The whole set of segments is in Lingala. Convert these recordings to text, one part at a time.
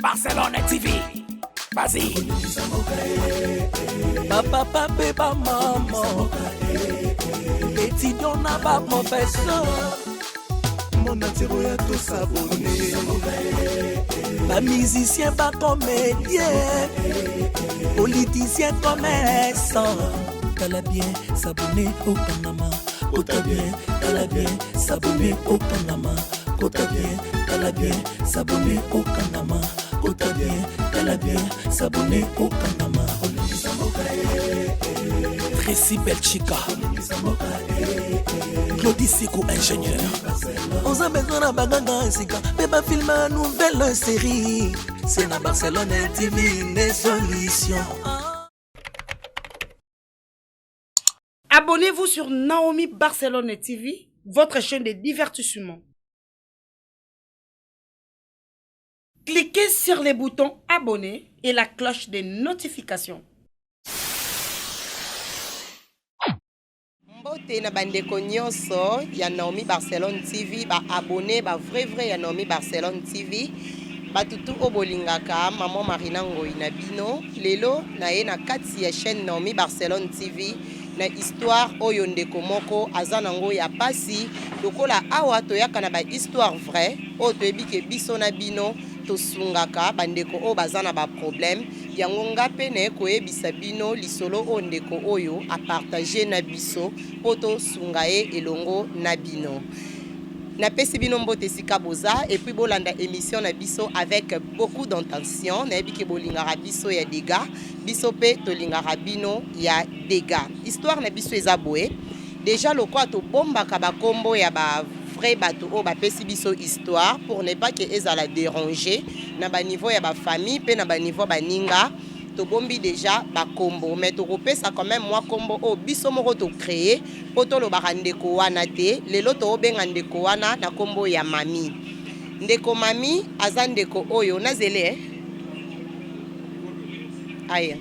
Barcelone TV. Vas-y. Papa, papa, maman. Étudiant n'a pas professeur. Mon attiro ya tout s'abonner. Pas musicien, pas comédien. Politicien, commerçant. T'as bien s'abonner au Panama. Kota bien, t'as bien s'abonner au Panama. Kota bien, t'as bien s'abonner au Panama. Kota bien, t'as bien s'abonner au Panama. Tracy Belchica, Claudie Sikou ingénieur. On a besoin d'un bagage ainsi que mais pas filmer une nouvelle série. C'est na Barcelone TV les solutions. Abonnez-vous sur Naomi Barcelone TV, votre chaîne de divertissement. Cliquez sur les boutons abonner et la cloche de notification. Mbote na bandeko nyonso ya Naomi Barcelone TV ba abonné ba vrai ya Naomi Barcelone TV ba tutu obolingaka maman Marina Ngoi na bino lelo na ye na kati ya chaîne Naomi Barcelone TV na histoire oyo ndeko moko azana ngo ya pasi lokola awa toyaka na ba histoire vrai oyo toyebike biso na bino tosungaka bandeko oyo bazana ba problème yango ngape na koyebisa bino lisolo oyo ndeko oyo a partager na biso poto sunga ye elongo na bino. Na pesi bino mbote sika boza et puis bolanda émission na biso avec beaucoup d'intention na yebike bolingaka biso ya dégâts biso pe tolingaka bino ya dégâts. Histoire na biso eza boye déjà lokwa to bombaka bakombo ya ba vrai bato o ba pesi biso histoire pour ne pas que ezala déranger na ba niveau ya ba famille pe na ba niveau ba ninga to bombi déjà ba kombo mais to kopesa quand même moi kombo o biso moko to créer poto lo ba ndeko wana te lelo to benga ndeko wana na kombo ya mami ndeko mami aza ndeko oyo nazele aya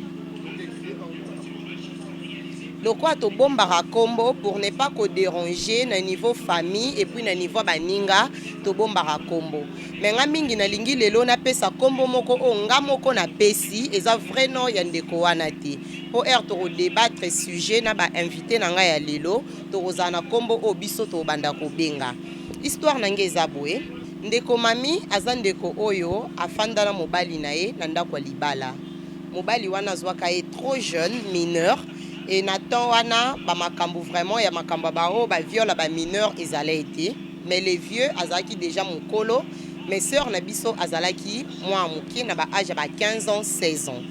lokwa to bombaka kombo pour ne pas ko déranger na niveau famille et puis na niveau baninga to bombaka kombo mais nga mingi na lingi lelo na pesa kombo moko o nga moko na pesi eza vrai nom ya ndeko wana te po to débattre sujet na ba invité na nga ya lelo to kozana kombo o biso to banda ko benga histoire na ngeza boye ndeko mami aza ndeko oyo afanda na mobali na ye na ndako libala mobali wana zwaka ye trop jeune mineur. Et Nathan wana ba makambo vraiment ya makambo bao ba viole ba mineur ezalaiti mais les vieux azaki déjà mukolo mes sœurs na biso azalaki moi muki na ba âge ba 15 ans 16 ans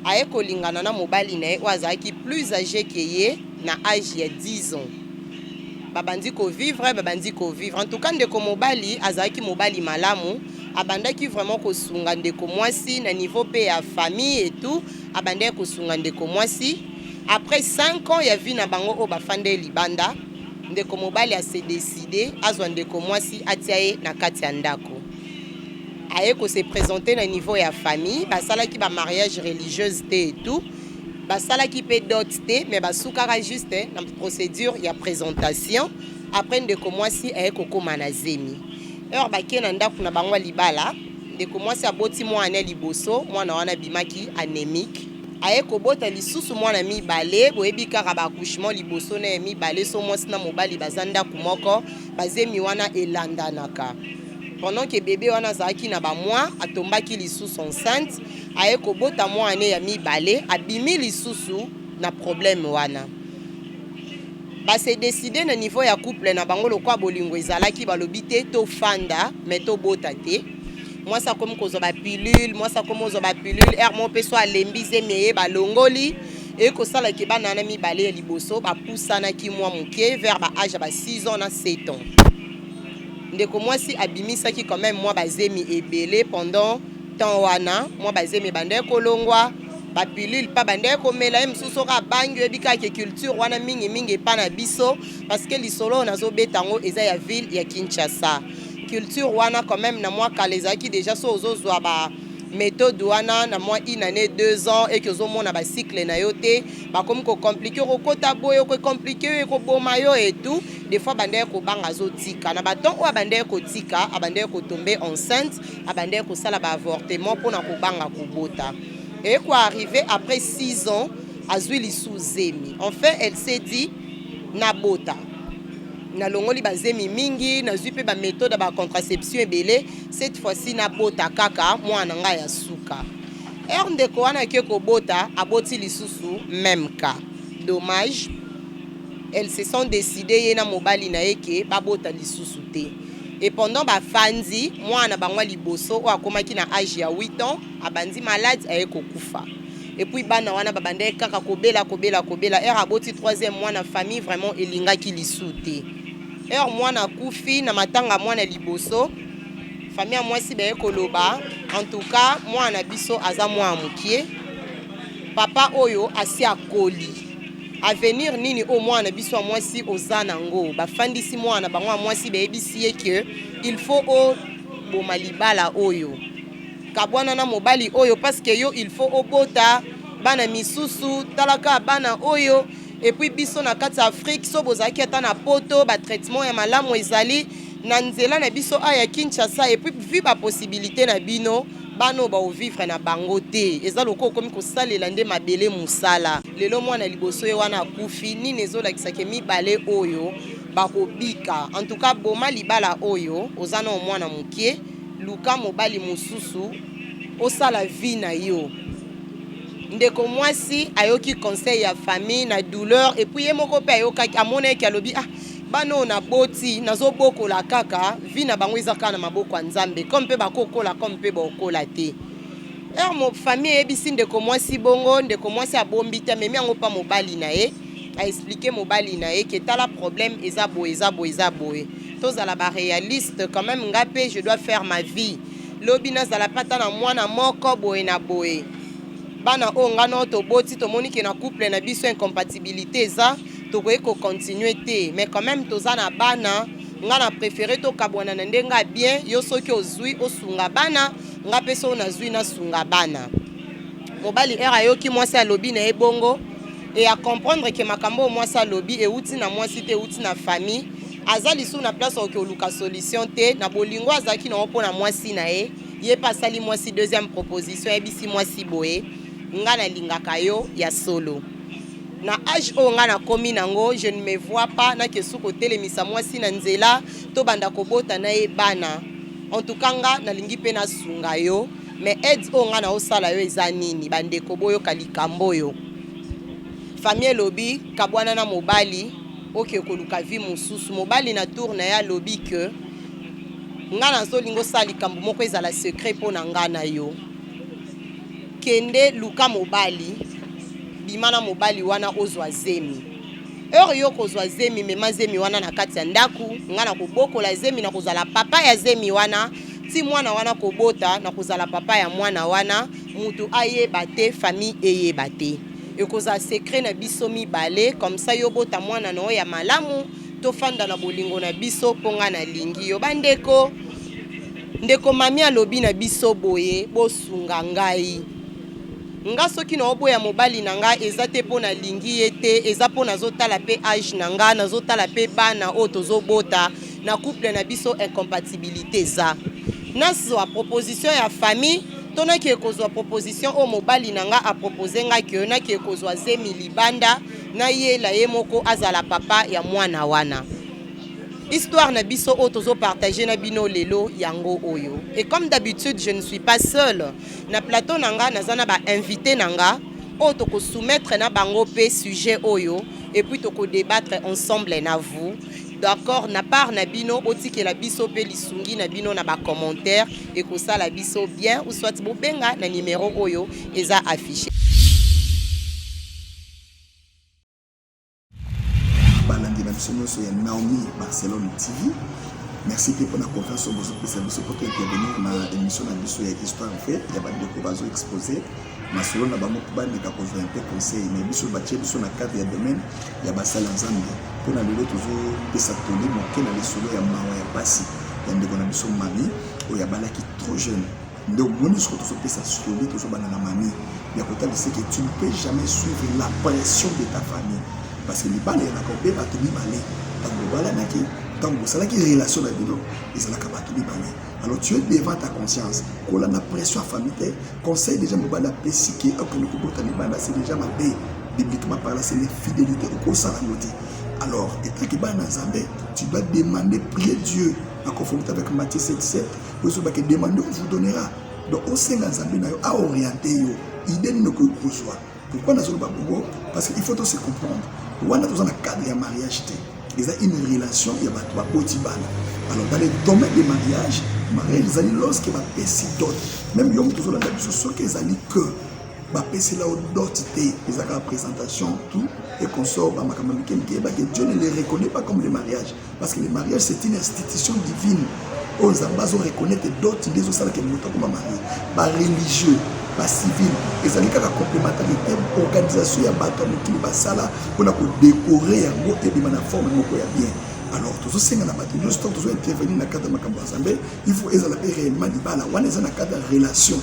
aye kolingana na mobali na o azaki plus âgé que ye na âge ya 10 ans babandi ko vivre en tout cas ndeko mobali azalaki mobali malamu abandaki vraiment ko sunga ndeko mwasi na niveau pe ya famille et tout abandaki ko sunga ndeko mwasi. Après 5 ans, il y a vu na bango o bafande libanda. Ndeko mobali a se décidé azwa ndeko mwasi atiaye na kati ya ndako. Aye ko se présenter na niveau ya famille, basala ki ba mariage religieuse te et tout. Basala ki pe dot te, mais basukara juste na procédure ya présentation. Après ndeko mwasi aye ko koma na zemi. Heure bakie na ndako na bango libala, ndeko mwasi aboti mwana liboso, mwana wana bimaki anémique. Aye kobota lisusu mwana mibale boyebi kaka bakushement liboso na mibale so mwasi na mobali bazanda kumoko bazemi wana elandanaka pendant que bébé wana zaki na ba mois atombaki lisusu enceinte aye kobota mwana ya mibale abimi lisusu na problème wana ba se décider na niveau ya couple na bango lokwa bolingo ezalaki balobi te to fanda mais to bota te. Moi ça comme kozo ba pilule, moi ça comme ozo ba pilule, mon peso alembize meye ba longoli et ko sala ke banana mi balé liboso ba poussana ki moi muke vers ba âge ba 6 ans na 7 ans. Ndeko moi si abimisa ki quand même moi ba zemi ebele pendant temps wana, moi ba zemi bande ko longwa ba pilule pa bande ko mela msuso ka bangi ebika ke culture wana mingi pa na biso parce que lisolo nazo betango eza ya ville ya Kinshasa. Culture wana quand même na moi kalezaki déjà so ozozwa ba méthode wana na moi une année 2 ans et que zo mona ba cycle na yo te ba comme ko compliqué ko kota boyo ko compliqué ko boma yo et tout des fois bande ko banga zo tika na baton o bande ko tika abande ko tomber enceinte abande ko sala ba avortement pour na ko banga ko bota et quoi arrivé après 6 ans azui lisu zemi enfin elle s'est dit na bota na longoli ba zemi mingi na zui pe ba méthode ba contraception ebele cette fois-ci na bota kaka mwana nga ya suka ndeko wana ke ko bota aboti lisusu même cas dommage elles se sont décidées yena mobali na eke ba bota lisusu te et pendant ba fandi mwana bangwa liboso o akomaki na âge ya 8 ans abandi malade ayeko kufa et puis bana wana babande kaka kobela aboti 3e mois na famille vraiment elingaki lisu te mwana kufi na matanga mwana liboso famille mwasi be koloba en tout cas mwana biso aza mwa mukie papa oyo asi akoli avenir nini o mwana biso mwasi ozana ngo bafandisi mwana bangwa mwasi be ebisi que il faut o boma libala oyo kabwana na mobali oyo parce que yo il faut obota bana misusu talaka bana oyo et puis biso na kati Afrique so bozaki ata na poto ba traitement ya malamu ezali na nzela na biso aya Kinshasa et puis vu ba possibilité na bino bano ba vivre na bango te eza loko komi ko salela nde mabele musala lelo mwana liboso ye wana kufi nini ezolakisa ke mibale oyo bakobika en tout cas boma libala oyo ozana mwana mukie luka mobali mususu osala vie na yo ndeko mwasi ayoki conseil ya famille na douleur et puis yemoko pe ayoka amona ki alobi bano na boti nazo bokola kaka vie na bango ezaka na maboko ya Nzambe comme pe bakokola comme pe bokola te mo famille ebisi ndeko mwasi bongo ndeko mwasi abombi te memi yango pa mobali na ye a expliquer mobali na ye que tala problème eza boye tozala ba réaliste quand même ngape je dois faire ma vie lobi nazala pata na mwana moko boye na boye bana o ngana to boti to moni ke na couple na biso incompatibilité za to ko continuer te mais quand même tozana bana ngana préféré to kabwana na ndenga bien yo soki ozui osunga bana nga peso na zui na sunga bana mobali yoki mwasi alobi na ebongo et à comprendre que makambo mwasi alobi e uti na mwasi te uti na famille azali sou na place oke oluka solution te na bolingo azaki na opona mwasi na ye pasali mwasi deuxième proposition ebisi mwasi boye ngana lingaka yo ya solo na âge o ngana komi nango je ne me vois pas na kesu ko telemisa mwasi na nzela to banda kobota na ye bana en tout cas nga na lingi pe na sunga yo mais aide o ngana osala yo eza nini bande koboyo kalikambo yo famille lobi kabwana na mobali oke koluka vi mususu mobali na tour na ya lobi que ngana zo lingo sali kambo moko ezala secret po na ngana yo kende luka mobali bimana mobali wana ozwa zemi yo kozwa zemi mema zemi wana na kati ya ndaku ngana kobokola zemi na kozala papa ya zemi wana ti mwana wana kobota na kozala papa ya mwana wana mutu ayeba te famille eyeba te ekozala secret na biso mibale comme ça yo bota mwana na ya malamu tofanda na bolingo na biso ponga na lingi yo bandeko ndeko mami alobi na biso boye bosunga ngai nga soki na oboya mobali na nga eza te po na lingi ete eza po nazotala pe âge na nga nazotala pe bana o tozobota na couple na biso incompatibilité za nazwa proposition ya famille tona ki ekozwa proposition o mobali na nga a proposer nga ki na ki ekozwa zemi libanda na yela ye moko azala papa ya mwana wana histoire na biso o tozo partager na bino lelo yango oyo et comme d'habitude je ne suis pas seule na plateau nanga nazana ba invité nanga o toko soumettre na bango pe sujet oyo et puis toko débattre ensemble na vous d'accord na part na bino otiki la biso pe lisungi na bino na ba commentaire et ko ça la biso bien ou soit bobenga na numéro oyo eza affiché. Sur Naomi Barcelone TV. Merci pour la confiance au besoin pour intervenir dans l'émission de l'histoire en fait. Il y a des choses exposées. Mais selon la banque, il y a des conseils. Mais sur le bâtiment, sur la carte, il y a des domaines. Il y a des salles ensemble. Pour nous, toujours des satellés, mais il y a des solo, il y a des passi. Il y a des mamie, il y a des qui trop jeunes. Donc, mon ce que tu fais, ça solide, tu fais la mamie. Il y a peut-être que tu ne peux jamais suivre la pression de ta famille. Parce que les balles, il y a encore des bateaux de balais. Tant que ça, qui relation avec nous, ils sont là qui bateaux de balais. Alors, tu es devant ta conscience. Quand on a la pression à famille, conseil déjà, me bala pesique, c'est déjà ma paix. Bibliquement par là, c'est l'infidélité au cours de alors, étant que tu dois demander, prier Dieu en conformité avec Matthieu 7,7. Vous devez demander, on vous donnera. Donc, au sein de Zambé, à orienter, idée ne que vous soit. Pourquoi nous avons pas beaucoup? Parce qu'il faut se comprendre. On a besoin d'un cadre de mariage. Il y a une relation, il y a un peu. Alors, dans les domaines de mariage, lorsqu'il va passer d'autres, même si on a besoin de que c'est là où d'autres ils ont la présentation, tout, et qu'on sort, Dieu ne les reconnaît pas comme le mariage. Parce que le mariage, c'est une institution divine. On reconnaît d'autres, des autres qui sont comme mariés, religieux, civil, et ça n'est qu'à complémentarité, organisation, il y a pour décorer, et la forme, bien. Alors, tous ceux qui ont intervenu dans le cadre de Makambazambe, il faut réellement dire que on est dans le cadre de relation.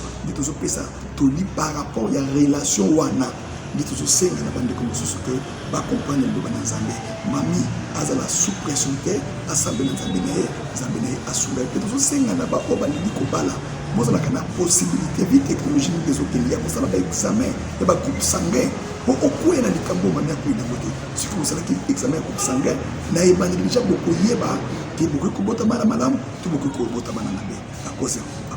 Par rapport à la relation, tous ceux qui ont accompagné le Zambé. Mamie, à la sous-pression, assemblée dans Zambé, à soulever. Tous ceux qui ont vous avez la possibilité de technologie des hôteliers, vous avez l'examen, il y a un coupe sanguin. Pour au point dans les camps, on a pris de côté. Si vous savez qu'il y a un examen coupe sanguin, il y a déjà beaucoup de yéba, qui est beaucoup de kobota madame, tout beaucoup de kobota madame. À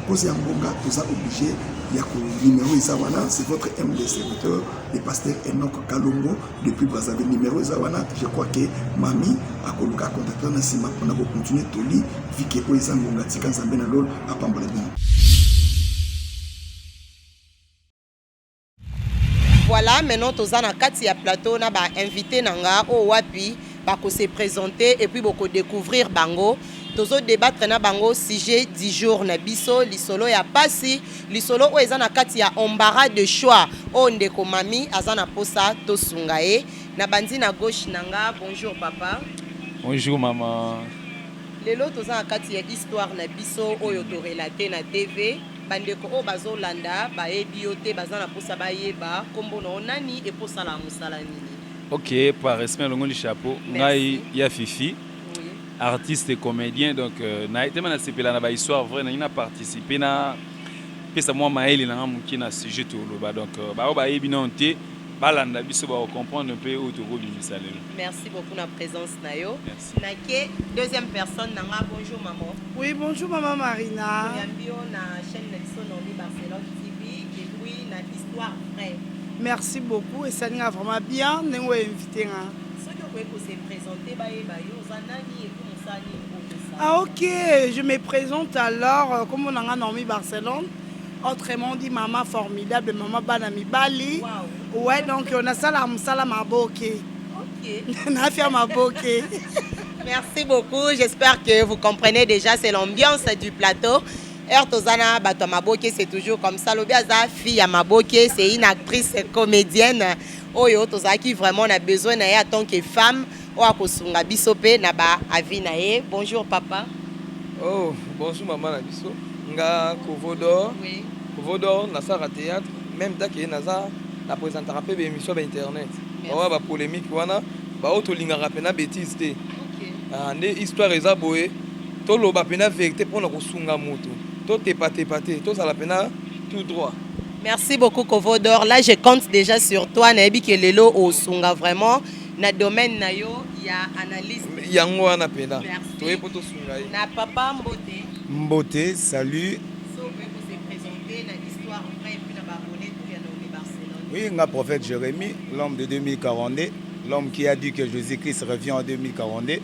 cause de Mbonga, vous êtes obligé, il y a un numéro Isawana, c'est votre MD serviteur, le pasteur Enoch Kalongo, depuis Brazzaville, numéro Isawana. Je crois que Mamie a contacté dans Sima pour continuer à lire, vu que vous êtes Mbonga, si vous avez un rôle à Pambolé. Voilà, maintenant, tous en a plateau, on a invité Nanga au Wapi pour se présenter et puis beaucoup découvrir Bango. Tous autres débattre na Bango sujet 10 jours na biso, lisolo ya pasi, lisolo o ezana kati ya embarras de choix. O ndeko mami azana posa to sungae. Na bandi na gauche Nanga, bonjour papa. Bonjour maman. Lelo tous en kati ya histoire na biso oyo to relater na TV. Bandeko o bazo landa ba ebiote bazana posa ba yeba kombo na onani e posa la musala nini. OK, par respect longo du chapeau, ngai ya Fifi. Oui. Artiste et comédien donc na été na sepela na ba histoire vrai na participé na pesa moi maeli na muki na sujet to loba donc ba ebinonté balanda biso ba comprendre un peu autour du misalel. Merci beaucoup na présence na yo. Merci. Nake deuxième personne nanga bonjour maman. Oui, bonjour maman Marina. Yambio na chaîne Nelson Noli Barcelone TV et puis na histoire vraie. Merci beaucoup et ça nous a vraiment bien nous invité nga. Ce que vous pouvez se présenter ba yo zanani et comment ça ni. Ah OK, je me présente alors comme on a Noli Barcelone. Autrement dit, maman formidable, maman Banami Bali. Wow. Ouais, donc on a ça la musala maboké. OK. On a fait maboké. Merci beaucoup. J'espère que vous comprenez déjà, c'est l'ambiance du plateau. Ertozana Bato Maboké, c'est toujours comme ça. Lobiaza, fille à Maboké, c'est une actrice comédienne. Oyo, Toza qui vraiment a besoin en tant que femme. Oakosunga Bisope, Naba Avinae. Bonjour papa. Oh, bonjour maman Nabiso. Nga Kovodor. Oui. Kovodor, Nasara Théâtre, même temps que Nasa la présentera peu d'émissions sur internet. On va polémique wana, ba auto linga rapena bêtise té. OK. Ande histoire eza boé, to loba pena vérité pour na kosunga moto. To te paté, to ça la pena tout droit. Merci beaucoup Kovodor. Là je compte déjà sur toi nabi que lelo o sunga vraiment na domaine na yo il y a analyse. Yango wana pena. Merci. To sunga. Na papa Mbote. Mbote, salut. Oui, un prophète Jérémie, l'homme de 2042, l'homme qui a dit que Jésus-Christ revient en 2042. Amen.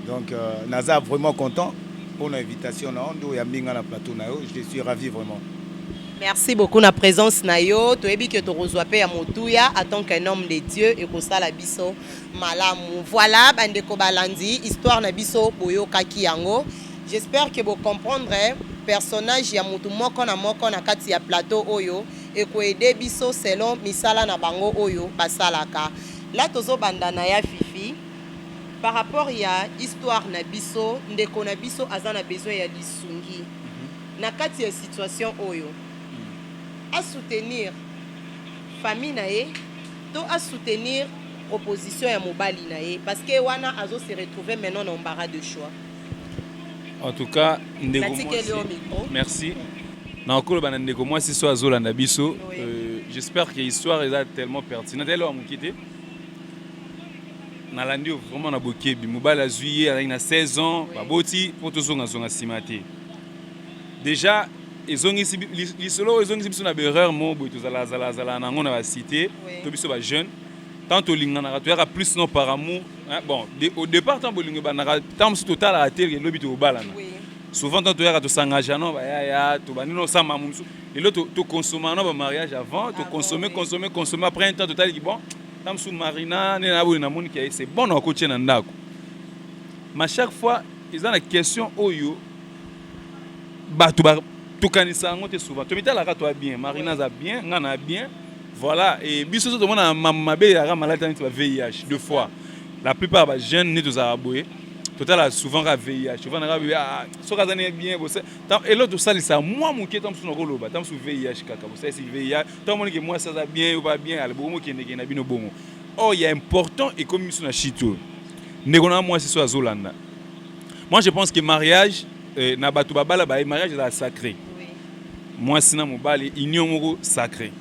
Donc, Naza vraiment content pour l'invitation. Je suis ravi vraiment. Merci beaucoup de la présence nayo. Tu as dit que tu reçois à Motouya en tant qu'un homme de Dieu et que ça la biso malamu. Voilà, bandeko balandi, histoire na biso boyo kaki yango. J'espère que vous comprendrez personnage ya mutu moko na kati ya plateau oyo et ko aider biso selon misala na bango oyo basalaka. Là tozo bandana ya Fifi par rapport ya histoire na biso ndeko na biso azana besoin ya lisungi. na kati ya situation oyo à soutenir famille na ye to à soutenir proposition ya mobali na ye parce que wana azo se retrouver maintenant dans embarras de choix. En tout cas, merci. Nakolo ndeko moi si so azolanda biso, j'espère que l'histoire est tellement pertinente. Elle a quitté. Nalandi vraiment na bokebi mobali azui na 16 ans, baboti pour tout zonga zonga simate. Déjà ezongisi lisolo ezongisi biso na berreur mo boy tozala nango na ba cité, to biso ba jeune. Tant au lingana tu plus non par amour bon au départ tant bolingo banaka tant total à terre lobi to balana souvent tant tu to s'engager non ba ya to banino sama musu et l'autre to consommer non ba mariage avant to consommer après un temps total qui bon tant sous marina na bo na moni qui c'est bon na ko tchena ndako mais chaque fois ils ont la question oyo ba to kanisa ngote souvent to mitala ka to bien marina za bien ngana bien. Voilà, et biso tout le monde a mabé à maladie de VIH deux fois. La plupart des jeunes nés tous araboués, total souvent à VIH. Souvent araboués ah, so kazane bien bossé. Et l'autre ça c'est moi mon qui est sur le loba, tam sur VIH kaka. Bossé c'est VIH. Tant mon que moi ça va bien ou pas bien, al bomo qui n'est bino bomo. Oh, il y a important et comme sur la chito. Negona moi c'est sur Zolanda. Moi je pense que mariage na batu babala ba mariage est sacré. Moi sinon mon bal union sacré.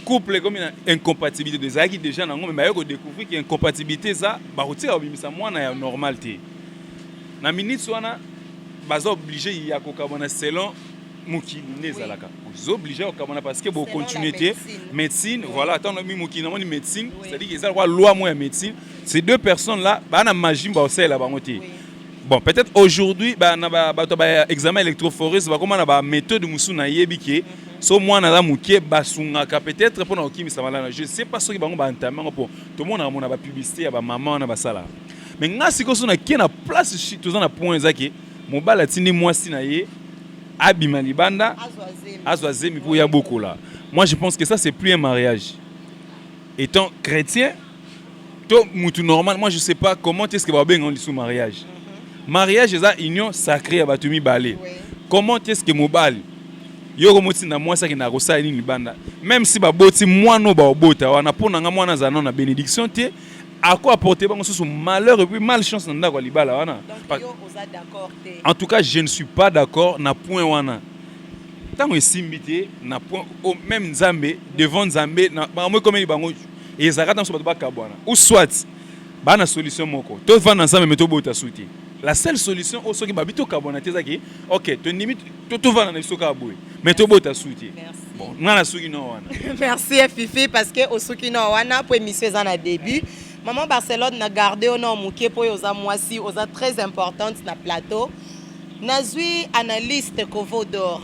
Couple comme une incompatibilité des acquis déjà non mais il faut découvrir qu'il y a incompatibilité ça bah retire obimisa moi na normalité na minute soana baza obligé il y a kokabona selon mukili nezalaka vous obligé kokabona parce que bon continuité médecine voilà tant mi mukili na médecine c'est-à-dire que ça loi moi médecine ces deux personnes là ba na magie ba osela ba ngote bon peut-être aujourd'hui ba na ba examen électrophorèse ba comment na ba méthode musu na yebiki so moi na mukie basungaka peut-être pour na okimisa malana je sais pas ce qui bango ba entamé pour tout le monde na ba publicité ya ba maman na ba sala mais ngasi ko so na ki na place chi to na point zaki mobala tindi mwasi na ye abima libanda azwazemi pour ya beaucoup là moi je pense que ça c'est plus un mariage étant chrétien to mutu normal moi je sais pas comment est-ce que ba benga on sous mariage mariage est une union sacrée ya batumi balé comment est-ce que mobali yoko moti na mwasa ki na kosa ni libanda même si ba boti mwana ba obota wana pona nga mwana za na bénédiction te ako apporter bango sous malheur et puis malchance na ndako libala wana en tout cas je ne suis pas d'accord na point wana tango esimbité na point au même nzambe devant nzambe na bango comme ni bango et ezaka so ba kabwana ou soit ba na solution moko to vana nzambe meto bota souti la seule solution au soki babito kabona tezaki OK to limite to vana na soka boy mais to bota souti bon ngana soki no wana merci Fifi parce que au soki no wana pour émission za na début maman Barcelone na garder au nom muké pour oza moisi oza très importante na plateau nazui analyste Kovo d'or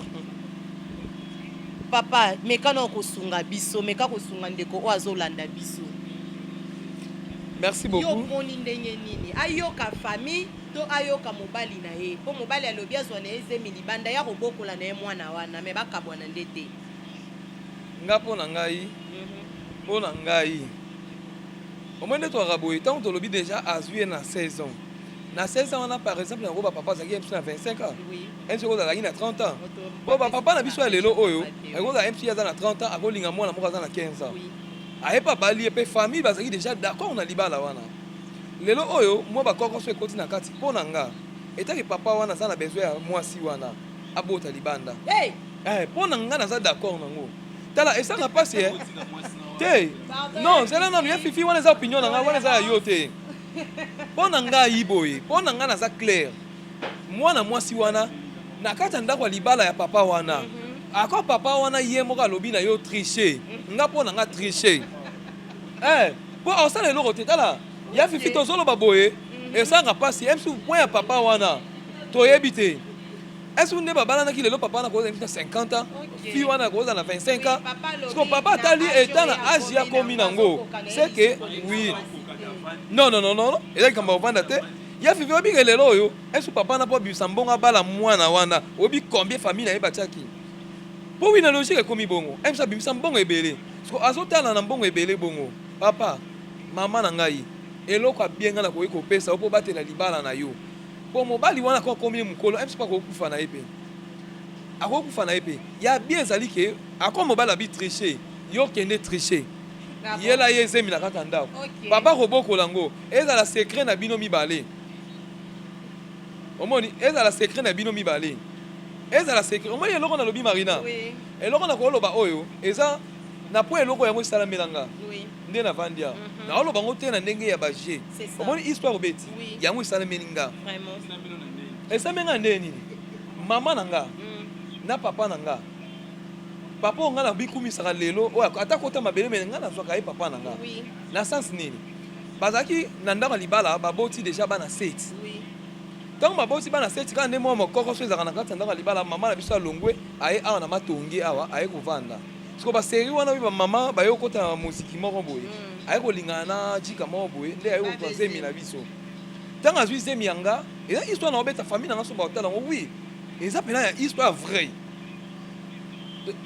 papa mekano ko sunga biso meka ko sunga ndeko o azolanda biso. Merci beaucoup. Yo moni ndenge nini ayoka famille to ayoka mobali na ye po mobali alobi azwa na ezemi libanda ya kobokola na ye mwana wana me bakabwana ndete ngapo na ngai po na ngai omwende to araboy tant to lobi déjà azui na 16 ans na 16 ans wana par exemple na papa zaki MC na 25 ans un seconde zaki na 30 ans po papa na biso lelo oyo akoza MC ya na 30 ans akolinga mwana moko za na 15 ans ayepa bali epe famille bazaki déjà d'accord na libala wana lelo oyo moi bakoko so ekoti na kati po na nga etaki papa wana za na besoin ya mwasi wana abota libanda po na nga naza d'accord nango tala esanga pasi te non zela na ya Fifi wana za opinion na nga wana za yo te po na nga yiboye po na nga naza clair mwana mwasi wana na kati ya ndako ya libala ya papa wana ako papa wana ye moko alobi na yo tricher nga po na nga tricher po osala eloko te tala ya Fifi tozoloba boye esanga pasi emsu point ya papa wana toyebi te esu nde babalanaki lelo papa wana koza na 50 ans fi wana koza na 25 ans parce que papa atali eta na age ya komi nango c'est que oui non ezali kamba ovanda te ya Fifi obike lelo oyo esu papa na po bisa mbongo abala mwana wana obi combien famille na ye batiaki po wina logique ekomi bongo emsa bimisa mbongo ebele parce que azotala na mbongo ebele bongo papa mama na ngai eloko abienga na koyi kopesa opo batela libala na yo po mobali wana ko komi mukolo emsa pa kokufa na ye pe akokufa na ye mpe ya bien ezali ke ako mobali abi triche yo kende triche yela ye ezemi na kati ya ndako papa kobokola yango ezala secret na bino mibale omoni ezala secret na bino mibale ezala secret omoni eloko nalobi Marina eloko na koloba oyo eza na po eloko yango esalamelanga nde na vandia na oloba ngo te na ndenge ya baje omoni histoire obeti yango esalamelinga esamenga nde nini mama na nga na papa na nga papa onga na bikumisaka lelo oyo ata kota mabele me nga nazwaka ye papa na nga na sens nini bazalaki na ndako libala baboti deja bana 7 ntango baboti bana 7 kaka nde mwa mokoko so ezalaka na kati ya ndako libala mama na biso alongwe aye awa na matongi awa aye kovanda siko baseri wana oyo bamama baye kokota na mosiki moko boye aye kolingana na jika moko boye nde aye kozwa zemi na biso ntango azwi zemi yanga eza histoire na obeta famille nanga so baotala yango wi eza mpena ya histoire vrai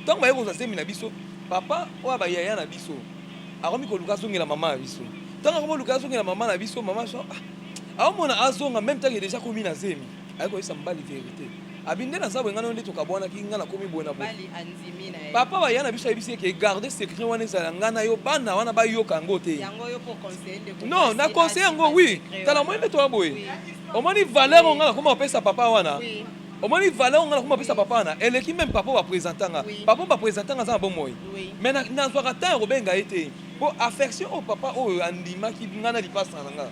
ntango baye kozwa zemi na biso papa oyo bayaya na biso akomi koluka azongela mama na biso ntango akomi koluka azongela mama na biso mama so aomona azonga même ntango deja komi na zemi aye koyesa mobali vérité abinde na za bwengana nde tokabwanaki nga nakomi boye na boye papa baya na biso ayebisi eke garde secret wana ezala nga na yo bana wana bayoka yango te non na conseil yango wi tala moi nde toya boye omoni valeur onga nakoma kopesa papa wana omoni valeur onga nakoma kopesa papa wana eleki même papa bapresentanga papa bapresentanga aza na bomoi mais nazwaka temps ya kobenga ye te po affection oyo papa oyo andimaki nga na lipasa na nga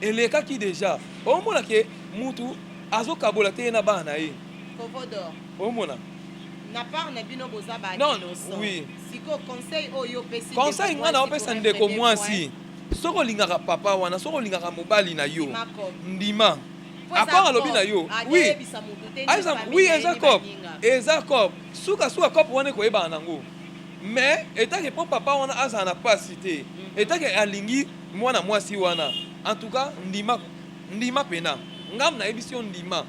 elekaki deja omona ke mutu azokabola te ye na bana na ye omona na part na bino boza ba non oui siko conseil oyo pesi conseil nga na opesa ndeko mwasi soko olingaka papa wana soko olingaka mobali na yo ndima akor alobi na yo oui eza cop suka cop wana ekoyebana nango mais etake mpo papa wana azala na pasi te etake alingi mwana mwasi wana en tout cas ndima pena ngam na yebisi yo ndima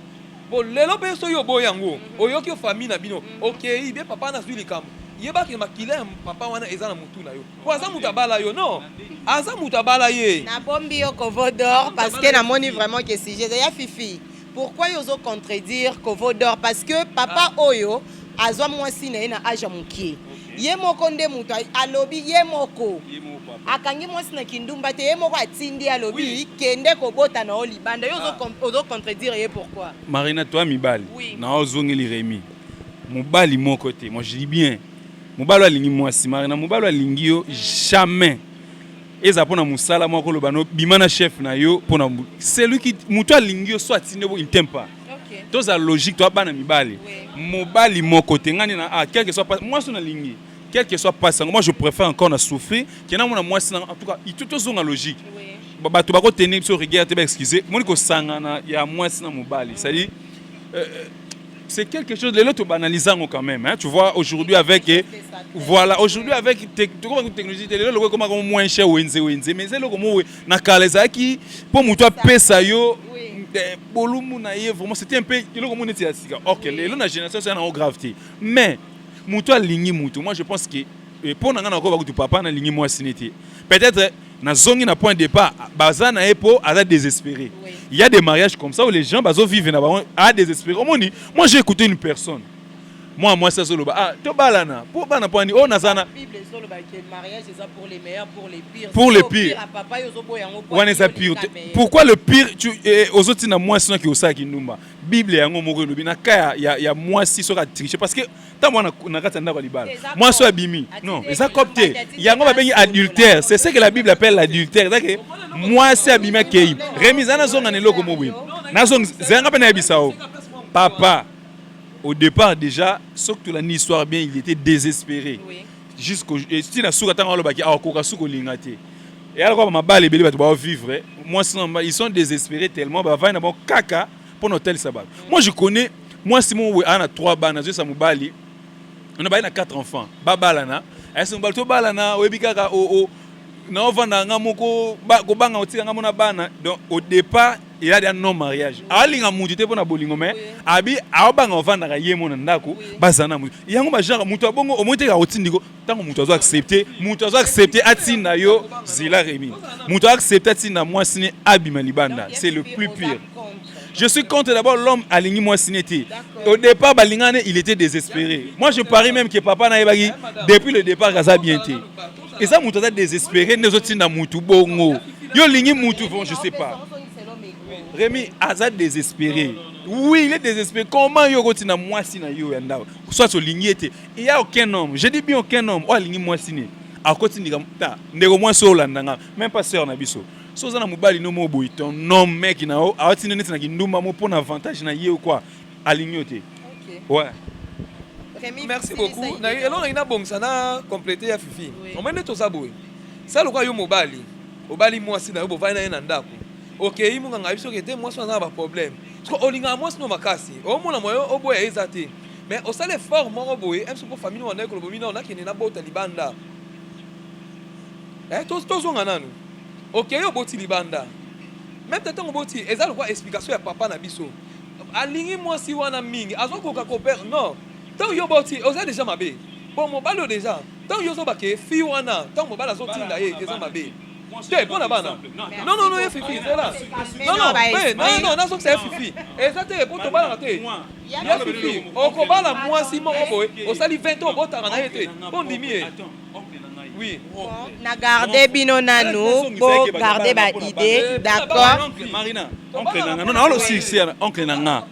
bo lelo mpe so yo boya yango oyoki yo famille na bino okei bie papa nazwi likambo yebaki makila ya papa wana eza na mutu na yo po aza mutu abala yo non aza mutu abala ye nabombi yo Covodor parce que namoni vraiment que sujet ya fifi pourquoi yo zo contredire Covodor parce que papa oyo azwa mwasi na ye na age mokie ye moko nde mutu alobi ye moko akangi mwasi na kindumba te ye moko atindi alobi kende kobota na o libanda yo ozo contredire ye pourquoi Marina toi mibali na ozongeli Rémi mobali moko te moi je dis bien mobali alingi mwasi Marina mobali alingi yo jamais eza pona musala moko loba no bimana chef na yo pona celui qui mutu alingi yo soit atindi bo intempa toza logique toi bana mibali mobali moko te ngani na quel que soit pas moi son alingi quel que soit pas moi je préfère encore na souffrir que na mona mwasi en tout cas il tout zonga logique bato bako tenir sur regard te ba excuser moni ko sangana ya mwasi na mobali ça dit c'est quelque chose de l'autre banalisant quand même hein, tu vois aujourd'hui avec voilà aujourd'hui avec technologie télé le comment moins cher wenze mais c'est le comment na kaleza ki pour muto pesa yo bolumu na ye vraiment c'était un peu le comment était asika OK la génération c'est en gravité mais muto alingi muto moi je pense que pour nanga na ko ba papa na lingi moi sinité peut-être na zongi na point de départ bazana epo à désespéré il y a des mariages comme ça où les gens bazo vivent na à désespéré moi j'ai écouté une personne moi ça solo to balana pour bana point on nazana bible solo ba que mariage c'est ça pour les meilleurs pour les pires pour les pires papa yo zo boyango pire pourquoi le pire tu aux autres na moi sinon qui osaki ndumba bible yango moko lobi na kaya ya moi si so ka tricher parce que tant moi na kata ndako libala moi so abimi non ça copte yango ba bengi adultère c'est ce que la bible appelle l'adultère c'est que moi c'est abimi kei remizana zonga ne loko mobwe na zonga zanga pena bisao papa au départ déjà surtout la histoire bien il était désespéré jusqu'au style asuka tanga lo baki akoka suko lingate et alors ma balle belé bato ba vivre moi sinon ils sont désespérés tellement ba va na bon kaka pour hôtel sabat moi je connais moi Simon on a 3 bana je sa mobali on a ba 4 enfants babalana est-ce mbal to balana oyebi kaka o na ovanda nga moko ko banga otika nga mona bana donc au départ il y a un non mariage alinga mutu te pona bolingo mais abi awabanga ovanda ka yemo na ndako bazana mutu yango ba genre mutu abongo o mote ka otindiko tango mutu azo accepter atina yo zila Rémi mutu accepter atina moi sine abima libanda c'est le plus pire Je suis contre d'abord l'homme aligné moi signété. Au départ, Balingane, il était désespéré. Moi, je parie même que papa n'a pas depuis le départ, Gaza bien été. Et ça, Moutou désespéré, nous autres, dans Moutou, bongo. Yo, Lingui Moutou, je sais pas. Rémi, Azad désespéré. Oui, il est désespéré. Comment yo continue moi si na yo yanda? Soit sur ligne était. Il y a aucun homme. Je dis bien aucun homme. Oh ligne moi si ne. À côté ni ta. Ndego moi so landanga. Même pas sœur na biso. So za na mobali no mo boy ton nom mec na o. A tini net na kinduma mo pour avantage na yé ou quoi. Aligné te. Ouais. Rémi, merci beaucoup. Na elona ina bongsa na compléter ya Fifi. On mène tout ça boy. Ça le quoi yo mobali. Mobali moi si na yo bovai na ndako. OK, il m'a ngabisi que te moi so na ba problème. Parce que olinga moi no makasi. O mona moyo oboya ezate. Mais au sale fort moro boy, même pour famille wana ko lobomina on a ki na bota libanda. Tous zonga nanu. OK, yo boti libanda. Même tant boti eza le quoi explication ya papa na biso. Alingi moi si wana mingi, azoko ka kopère non. Tant yo boti, oza déjà mabe. Bon mobalo déjà. Tant yo zo ba ke fi wana, tant mobala zo tinda ye eza mabe. C'est bon là-bas. Non, non, non, il y a Fifi, c'est là. Non, non, non, non, non, c'est Fifi. Exactement, pour te balader. Il y a Fifi. Au combat, là, moi, si mon boy, au sali 20 ans, au t'as rien été. Bon, dimier. Oui. Na garder bino nanu, pour garder ma idée, d'accord. Marina, oncle Nanga. Non, non, aussi, c'est oncle Nanga.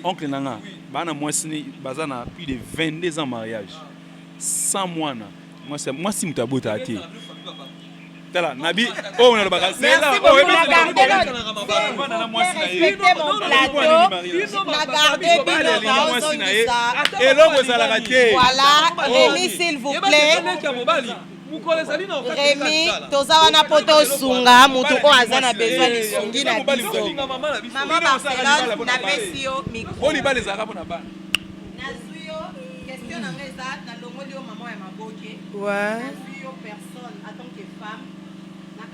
Oncle Nanga. Bana moi, c'est bazana plus de 22 ans de mariage. 100 mois. Moi, si m'tabou t'as été. Nabi, oh, on a le bagage. Merci beaucoup, on a gardé mon plateau. On a gardé voilà, Rémi, s'il vous plaît. Rémi, tozawana poto sunga, mutu o azana besoin de sungi na biso. Maman Barcelone, na pesio micro. Oli ba les arabes na ba. Nazuyo, question na ngeza na longoli o maman ya maboke. Ouais. Nazuyo personne en tant que femme.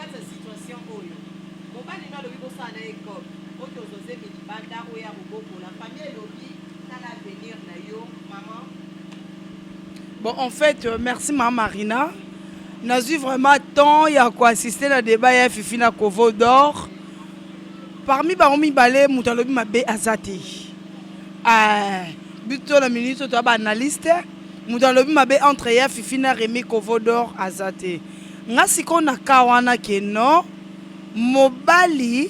Cette situation oyo mobali na lobi bosala école oyo ozoze milibanda oyo ya boboko la famille lobi na l'avenir na yo maman. Bon en fait merci maman Marina. Nazu vraiment temps ya ko assister na débat ya Fifi na Kovo d'or. Parmi ba mibale mutu lobi mabe azati. Buto la minute to ba analyste mutu lobi mabe entre ya Fifi na Rémi Kovo d'or azati. Nga sikona kawana keno mobali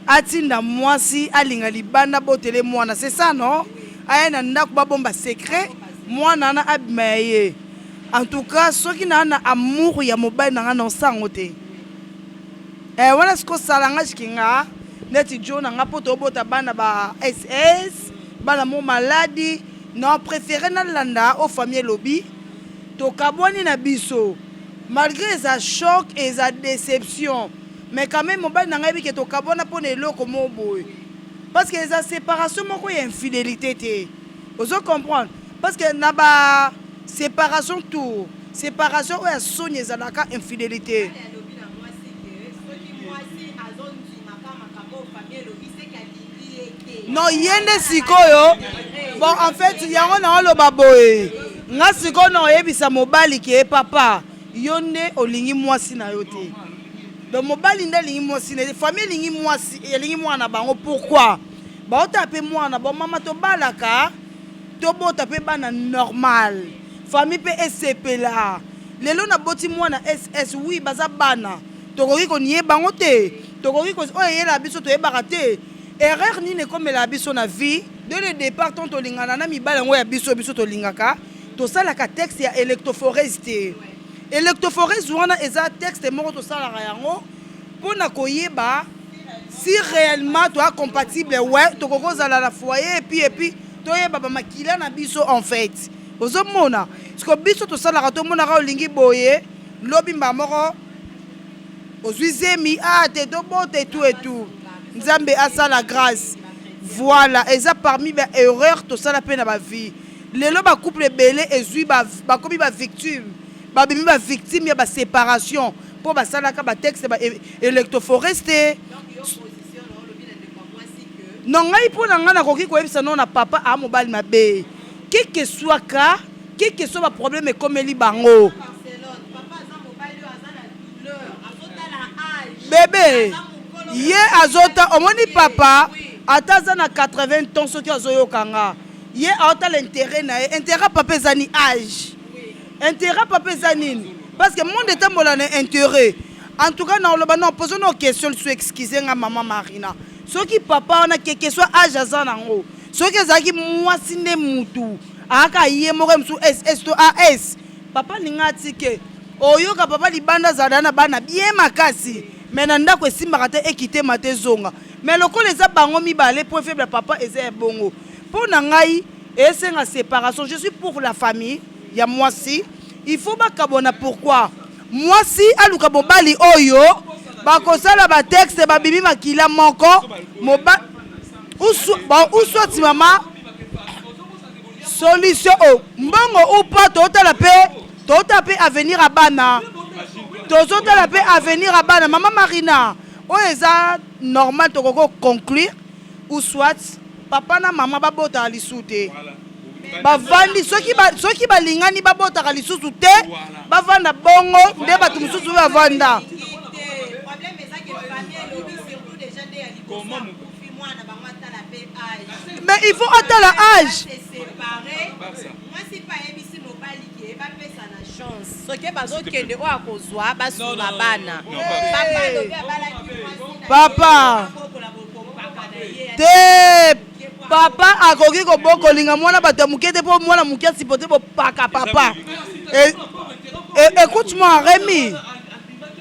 atinda mwasi alinga libanda botele mwana c'est ça non ayena ndako babomba secret mwana na abmaye en tout cas soki na amour ya mobali na ngana sango te wana siko salanga chikinga neti jona nga poto bota bana ba SS bana mo maladi non préféré na landa au famille lobby to kabwani na biso. Malgré sa choc et sa déception, mais quand même, mon bal n'a pas été au cabana pour les locaux comme boy. Parce que sa séparation, il y a infidélité. Vous comprenez? Parce que n'a pas séparation tout. Séparation, il y a son infidélité. Non, il y a des sikoyo. Bon, en fait, il y a un le baboy. Nga sikoyo non ebisa mobali qui est papa. Yonde olingi mwasi na yote. Donc mobali nda lingi mwasi na famille lingi mwasi elingi mwana bango pourquoi? Ba otape mwana ba mama to balaka to bota pe bana normal. Famille pe SCP là. Lelo na boti mwana SS oui baza bana. Tokoki ko nié bango te. Tokoki ko oye la biso to yebaka te. Erreur ni ne comme la biso na vie. Dès le départ ton to lingana na mibala ngo ya biso to lingaka. To sala ka texte ya électrophorésité. Électrophorèse wana eza texte moko to sala yango pona koyeba si réellement toi compatible ouais to kokoza la foyer et puis to yeba ba makila na biso en fait ozo mona parce que biso to sala to mona ka olingi boye lobi mba moko ozuizemi te to bote et tout nzambe asala grâce voilà eza parmi ba erreur to sala pe na ba vie lelo ba couple belé ezui ba komi ba victime babimi ba victime ya ba séparation pour ba salaka ba texte ba électrophorésité non ngai pour na ngana koki ko ebisa non na papa a mobali mabe quel que soit cas quel que soit ba problème comme li bango bébé ye azota omoni papa ata aza na 80 ans soki azoyokanga ye aotala intérêt na ye intérêt papa eza ni âge intérêt papa eza nini parce que monde etambola na intérêt en tout cas naoloba non pose no question liso excuse nga mama Marina soki papa wana keke soit âge aza nango soki ezalaki mwasi nde mutu aka ye moko mosusu ss to as papa linga atike oyoka papa libanda azala na bana bien makasi me na ndako esimbaka te ekitema te zonga me lokola eza bango mibale point faible ya papa eza ya bongo mpo na ngai esenga séparation je suis pour la famille ya mwasi il faut bakabona pourquoi mwasi aluka mobali oyo bakosala batexte babibi makila moko uswati mama solution o mbongo upa totala pe avenir a bana tozotala pe avenir a bana mama Marina oyo eza normal tokoko conclure ou soit papa na mama babotaka lisusu te bavandi soki balingani babotaka lisusu te bavanda bongo nde bato mosusu oyo bavanda mais il faut atala âge soki bazokende oyo akozwa basunga bana papa te papa akoki kobokolinga mwana bato ya moke te mpo mwana moke asipo te bopaka papa écoute-moi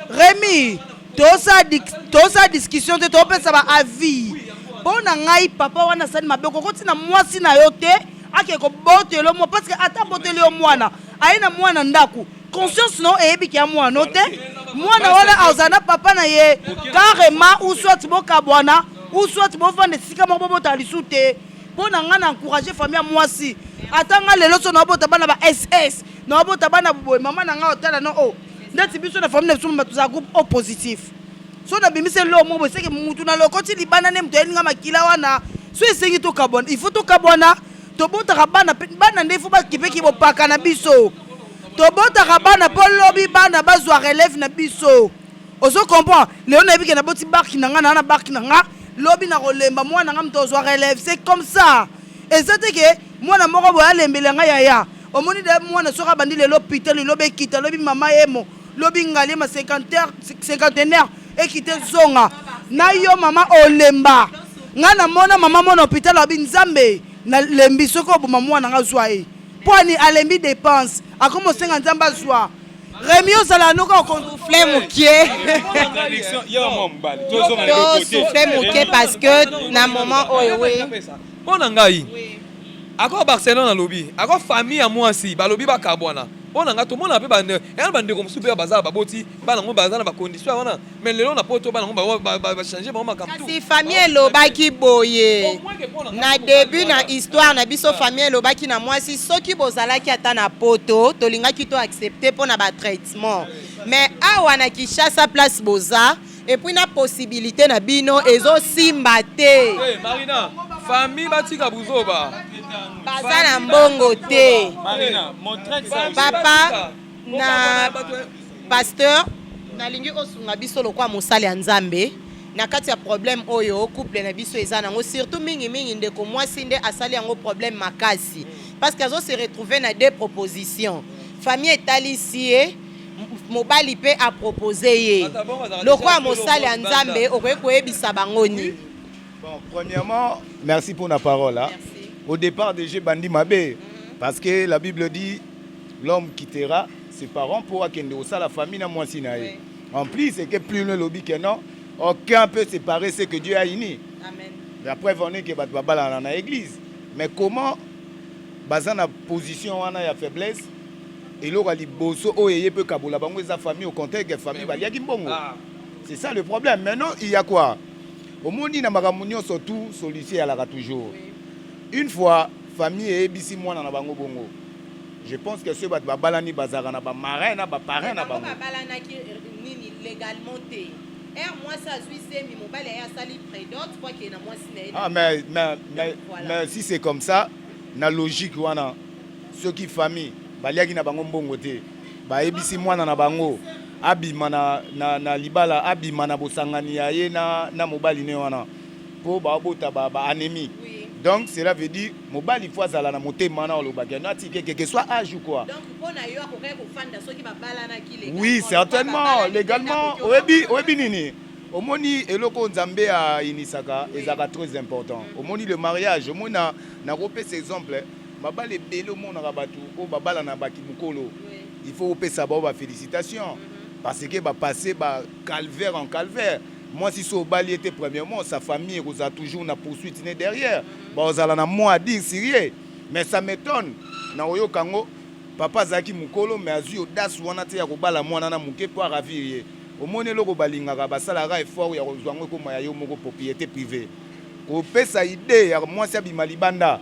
Rémi tosa discussion te topesa ba avis mpo na ngai papa wana asali mabe kokotina mwasi na yo te ake kobotela mo parce que ata boteli yo mwana aye na mwana ndako conscience no eyebiki ya mwana te mwana wana azala na papa na ye carrément ou soit bokabwana ou soit bovanda esika moko bobotala lisu te mpo na ngai na encourage famille ya mwasi ata ngai lelo so naobota bana ba ss naobota bana boye mama na ngai otala no o ndeti biso na famille na biso tozala groupe o positif so nabimise lo mo boye seke mutu na lokoti libanda ne moto ayelinga makila wana so esengi tokabwana il faut tokabwana tobotaka bana nde ifo bakipeki bopaka na biso tobotaka bana mpo lobi bana bazwa relève na biso ozo comprend leo nayebi ke naboti barki na nga na barki na nga lobi na kolemba mwana nga moto ozwa relève c'est comme ça eza te ke mwana moko boye alembela nga yaya omoni de mwana soki abandi lelo pite lilobi ekita lobi mama emo lobi ngali ma cinquantenaire ekite zonga na yo mama olemba nga na mona mama mona hôpital abi nzambe na lembi soki oboma mwana nga zwa ye mpo ani alembi dépense akomi osenga nzambe azwa Rémi ozala noka okonsufle mokie tosufle mokie parce que na moment oyo we mpo na ngai ako Barcelone alobi ako famille ya mwasi balobi bakabwana mpo na ngai tomona mpe yana bandeko mosusu mpe bazala baboti bana ngo baza na bacondition wana mais lelo na poto bana ngo bachange bango makambo kasi famille elobaki boye na début na histoire na biso famille elobaki na mwasi soki bozalaki ata na poto tolingaki to accepter mpo na batraitement mais awa na Kinshasa place boza et puis na possibilité na bino ezosimba te Marina famille batika buzoba baza na mbongo te papa na pasteur nalingi osunga biso lokwa mosali ya nzambe na kati ya problème oyo couple na biso eza nango surtout mingi ndeko mwasi nde asali yango problème makasi parce que azo se retrouver na deux propositions famille etalisi ye mobali pe a proposé ye lokwa mosali ya nzambe okoki koyebisa bango nini? Bon, premièrement, merci pour la parole. Hein. Au départ, déjà, Bandi Mabé, parce que la Bible dit l'homme quittera ses parents pour akende au la famille na moi sinaï. En plus, c'est que plus le lobby que non, aucun peut séparer ce que Dieu a uni. Amen. La preuve en est que Baba dans l'église. Mais comment, basant la position on a la faiblesse, et l'aura dit bosso oh et peut kaboula bango sa famille au contexte que famille balia kimbongo. C'est ça le problème. Maintenant, il y a quoi? Au monde, il y a une surtout solution à la toujours. Une fois, famille et bisi moi na bango bongo. Je pense que ce bat balani bazara na ba marin na ba parrain na bango. Balana qui nini légalement té. Moi ça suis c'est mi mobile ya sali près d'autres fois que na moi siné. Ah mais si c'est comme ça, na logique wana ceux qui famille baliaki na bango bongo té. Ba ebisi moi na bango. Abima na libala abima na bosangani ya ye na mobali ne wana pour babota anémie. Donc cela veut dire mobali fois azala na motema na olobaki na tike que soit âge ou quoi. Donc pour na yo akoka kofanda soki babalana ki légalement. Oui, certainement légalement oyebi nini. Omoni eloko nzambe a inisaka ezaka très important. Omoni le mariage, omoni na kopesa exemple babale belo mona rabatu o babala na baki mukolo. Il faut opesa ba félicitations parce que ba passer ba calvaire en calvaire. Moi si so bali était premièrement sa famille vous a toujours na poursuite derrière. Ba ozala na moi dire sérieux. Mais ça m'étonne. Na oyo kango papa zaki mukolo mais azu audace wana te ya kobala mwana na muke pour ravir. Omoni loko balingaka basalaka effort ya kozwango ko ya yo moko propriété privée. Ko pesa idée ya moi si abima libanda.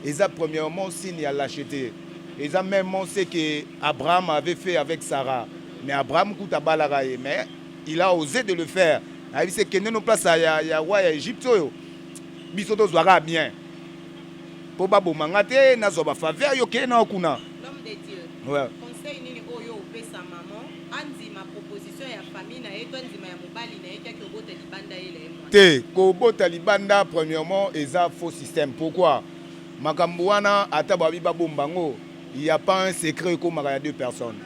Eza premièrement signe ya lâcheté. Eza même on sait que Abraham avait fait avec Sarah. Mais Abraham kuta balaka mais il a osé de le faire. Il sait que nous place ya roi ya Égypte yo. Biso to zwaka bien. Po babo mangate na zo ba faveur yo ke na okuna. L'homme de Dieu. Ouais. Conseil nini oyo opesa maman andi ma proposition ya famille na eto andi ma ya mobali na yeki okobota libanda ile moi. Te kobota libanda premièrement eza faux système. Pourquoi? Makambo wana ata babi babombango, il y a pas un secret comme il y a deux personnes.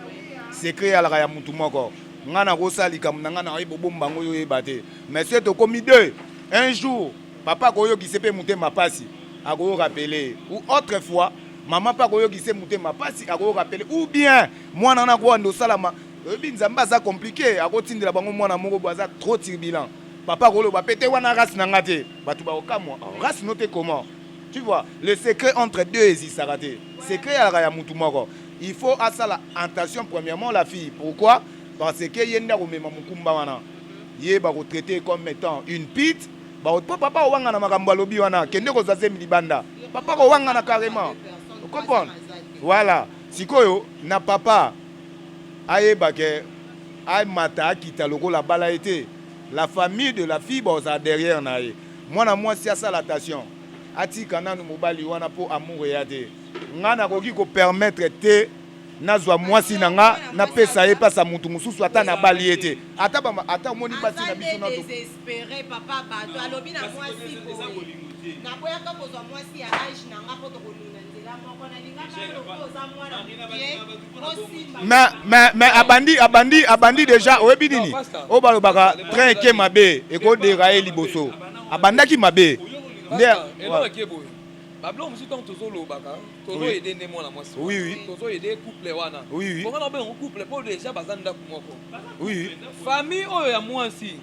Secret ala ya mutu moko. Ngana kosali kamnanga na ibombango yo ebate. Mais c'est au commis deux. Un jour, papa koyo qui sepe muté ma pasi, a go rappeler ou autrefois maman pa koyo qui se muté ma pasi a go rappeler ou bien moi nana ko ndo salama. Ebi nzamba za compliqué, a ko tindela bango mwana moko baza trop turbulent. Papa kolo ba pété wana race nanga te. Batu ba okamwa. Race noté comment? Tu vois, le secret entre deux existe. Secret à la mutu moko. Il faut à ça la attention premièrement la fille. Pourquoi? Parce que yenda ko mema mukumba wana. Yé ba ko traiter comme étant une pite. Ba papa wanga na makambo lobi wana. Kende ko zaze milibanda. Papa ko wanga na carrément. Vous comprenez? Voilà. Sikoyo na papa aye ba ke ay mata kita loko la bala été. La famille de la fille boza derrière na ye. Moi si à ça l'attention. Ati kana no mobali wana po amour ya te ngana koki ko permettre te nazwa mwasi nanga na pesa ye pasa mutu mususu ata na bali ete ata moni basi na biso na to désespéré papa bato alobi na mwasi na boya ka kozwa mwasi ya age nanga po to koluna nzela moko na linga mwana mais abandi déjà oyebi nini o balobaka train ke mabe e ko dérailler liboso abandaki mabe bablo musu tant tozolobaka tozoyede nde mwana mwasi tozoyede couple wana bongo na obengo couple mpo déjà baza ndako moko famille oyo ya mwasi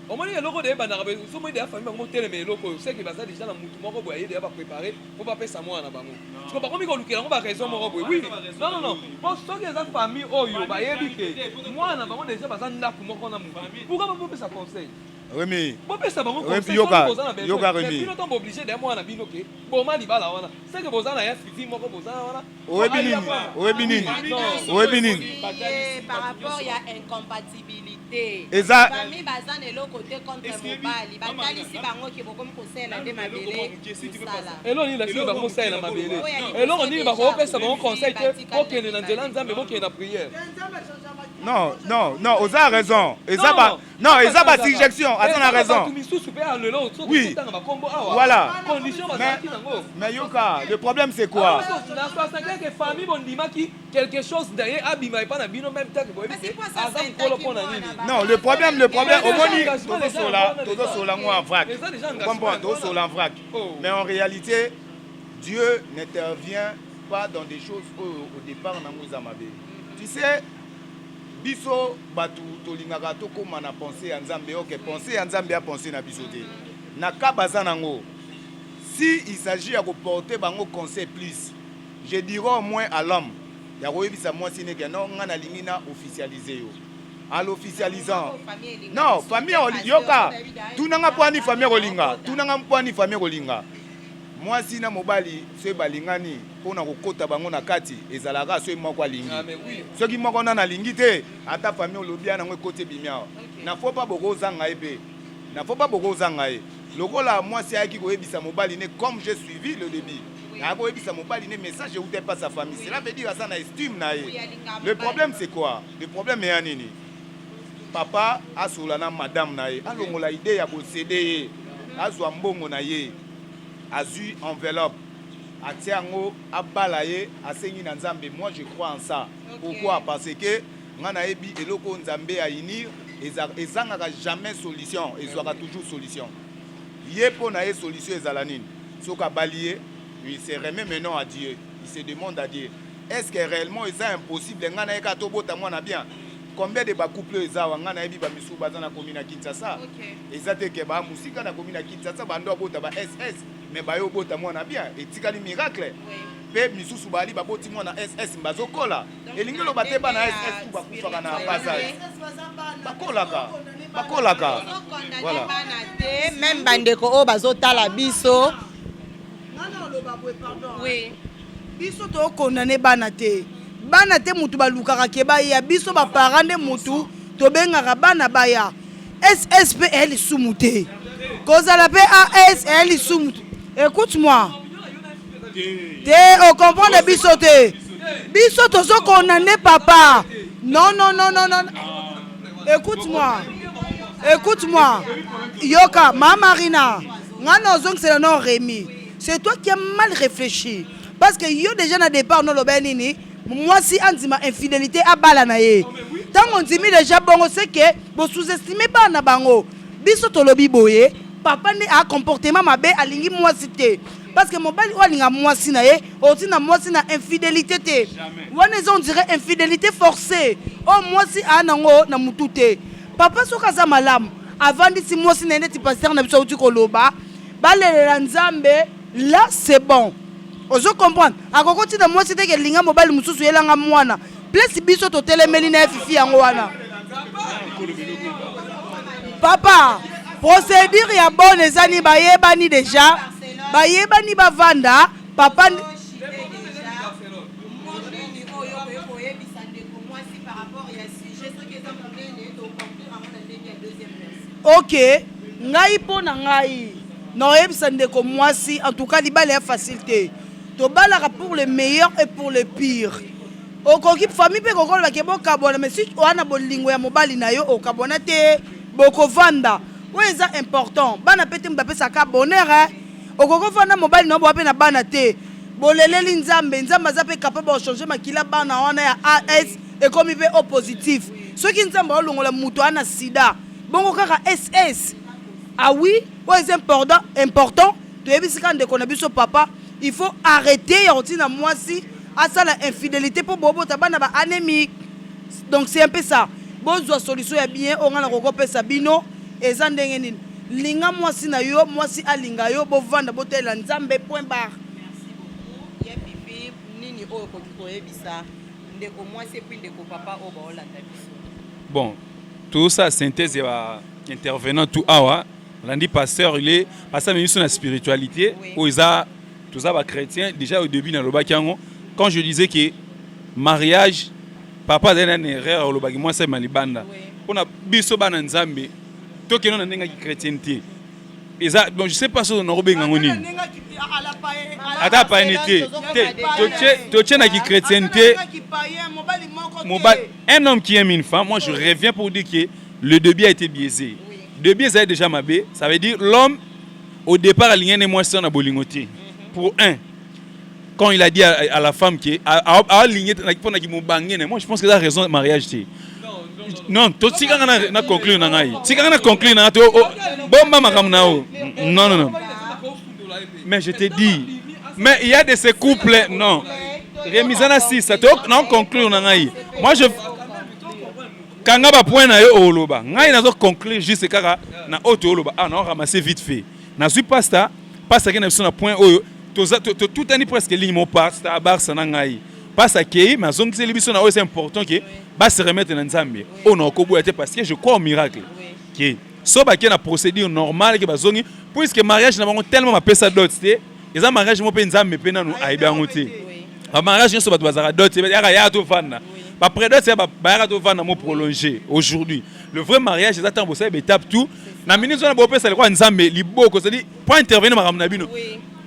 omoni eloko de ebandaka somoi deya famille bango motelema eloko oyo seke baza déjà na mutu moko boye ayedeya baprépare mpo bapesa mwana na bango siko bakomi kolukela yango baraison moko boye oui non mpo soki eza famille oyo bayebi ke mwana bango déjà baza ndako moko na mutu pourquoi bapopesa conseil Remi. Bopesa bango conseil yoga Remi. Bino tombe obligé de mwana bino ke boma libala wana c'est que bozana ya fifi moko bozana wana oyebi nini par rapport ya incompatibilité eza famille bazana eloko te contre mobali batalisi bango ke bokomi kosela nde mabele sala eloko nini lakisi bango kosala mabele eloko nini bakopesa bango conseil te okende na nzela nzambe bokende na prière non oza raison eza ba suggestion ata raison oui voilà mais yoka le problème c'est quoi na 65 que famille bondimaki quelque chose derrière abima pas na bino même temps que boyebi azam kolo pona nini non le problème omoni todo sola ngo en vrac comprends todo sola en vrac mais en réalité Dieu n'intervient pas dans des choses au départ na ngoza mabe tu sais biso batu tolingaka tokoma na pensée ya nzambe oke pensée ya nzambe ya pensée na biso te na ka baza nango si il s'agit ya koporter bango conseil plus je dirais au moins à l'homme ya koyebisa mwasi neke no nga nalingi na officialiser yo à l'officialisant non famille yoka tunanga pwani famille kolinga tunanga pwani famille kolinga mwasi na mobali soki balingani mpona kokota bango na kati ezalaka soki moko alingi soki moko nana alingi te ata famille olobi ya nango ekoti ebimi awa na fo pa bokozanga ye mpe na fo pa bokozanga ye lokola mwasi ayaki koyebisa mobali ne comme j'ai suivi le début ayaki koyebisa mobali ne message eutai pas sa famille cela veut dire aza na estime na ye le problème c'est quoi le problème eya nini papa asola na madame na ye alongola idée ya kosede ye azwa mbongo na ye azwi enveloppe atie yango abala ye asengi na nzambe. Moi je crois en ça. Pourquoi? Parce que nga nayebi eloko nzambe ya inir ezangaka jamais solution, ezwaka toujours solution. Ye po na ye solution ezala nini? Soka balié, il se remet maintenant à Dieu. Il se demande à Dieu. Est-ce que réellement c'est impossible? Nga na yeka to bota mwana bien. Combien de couple ezawa nga na yebi ba misu bazana komina Kinshasa. Ezate ke ba musika na komina Kinshasa bando bota ba SS mais ba yo bota mwana bien. Etikali miracle. Pe misusu bali ba boti mwana SS mbazo kola. Elingelo bateba na SS tu bakufaka na passage. Bakolaka. Voilà. Même bandeko o bazotala biso. Oui. Biso to condamné bana te. Bana te mutu balukaka ke baya biso ba parents de mutu to bengaka bana baya. SSP elle sumute. Cause la PAS elle sumute. Écoute-moi. Te o comprendre biso te. Biso to so condamné papa. Non. Écoute-moi. Yoka, ma Marina. Ngano zong c'est le nom Rémi. C'est toi qui as mal réfléchi. Parce que yo déjà na départ no lobenini, moi si anzima infidélité à balanaye. Tant on dit déjà bongo c'est que vous sous-estimez pas na bango. Biso to lobi boye, papa ne a comportement mabe alingi moi cité. Parce que mon bali walinga moi si na ye, aussi na moi si na infidélité te. On dirait infidélité forcée. Oh moi si anango na mutute. Papa soka malam avant d'ici moi si nene ti pasteur na biso uti koloba, balele nzambe là c'est bon. Ozo comprendre. Akoko ti na moi si te ke linga mobali mususu yelanga mwana. Place biso to telemeli na fifi yango wana. Papa, procédure ya bonne ezani bayebani déjà. Bayebani bavanda, papa OK, ngai po na ngai. Non ebisande ko mwasi, en tout cas libala ya facilité. To balaka pour le meilleur et pour le pire. Okoki famille pe kokolo ba ke bokabona mais si wana bolingo ya mobali na yo okabona te bokovanda. Ouais ça important. Bana pete mbape saka bonheur. Okoko fanda mobali no boape na bana te. Boleleli nzambe, nzambe za pe capable de changer makila bana wana ya AS et comme il veut au positif. Ceux qui nzambe olongola mutu ana sida. Bongo kaka SS. Ah oui, ouais c'est important. Tu es bisika ndeko na biso papa, il faut arrêter ya rotina mwasi asa la infidélité pour bobo tabana ba anémique. Donc c'est un peu ça. Bonzo solution ya bien onga na koko pesa bino eza ndenge nini. Linga mwasi na yo, mwasi alinga yo bovanda botela nzambe point barre. Ya pipi nini o ko koyebisa ndeko mwasi puis ndeko papa o ba olanda biso. Bon, tout ça synthèse ya intervenant tout awa. On dit pasteur, il est pasteur mais sur la spiritualité. Où ils a tout ça va chrétien déjà au début dans le bakiango. Quand je disais que mariage papa a une erreur au baki moi c'est malibanda. On a biso bana nzambe. Toi qui non nenga chrétienté. Bon je sais pas si on a robé ngoni. Ata païenté. Tu tiens à qui chrétienté. Un homme qui aime une femme, moi je reviens pour dire que le début a été biaisé. De biais ça déjà mabé, ça veut dire l'homme au départ aligné et moi c'est na bolingoté. Pour un, quand il a dit à la femme qui a aligné pour na ki mo bangé, moi je pense que ça a raison de mariage té. Non, to si quand na conclure na ngai. Si quand na conclure na to bomba makam na o. Non. Mais je te dis, mais il y a de ces couples non. Remisana 6, ça to non conclure na ngai. Moi je kanga ba point na yo oloba ngai nazo conclure juste kaka na auto oloba non ramasser vite fait na suis pasta que na biso na point oyo tout ani presque ligne mon pasta barça na ngai pasta ke mais zongi c'est biso na oyo c'est important que ba se remettre na nzambe on ko boya te parce que je crois au miracle que so ba ke na procédure normale que ba zongi puisque mariage na bango tellement ma pesa dot te eza mariage mo pe nzambe pe na no aiba ngote ba mariage so ba bazara dot ya to fana. Après d'autres, c'est va prolonger aujourd'hui. Le vrai mariage, c'est attendre vous étape tout. Na ministre na bopé c'est quoi nzambe liboko, c'est dit pour intervenir ma ramnabino.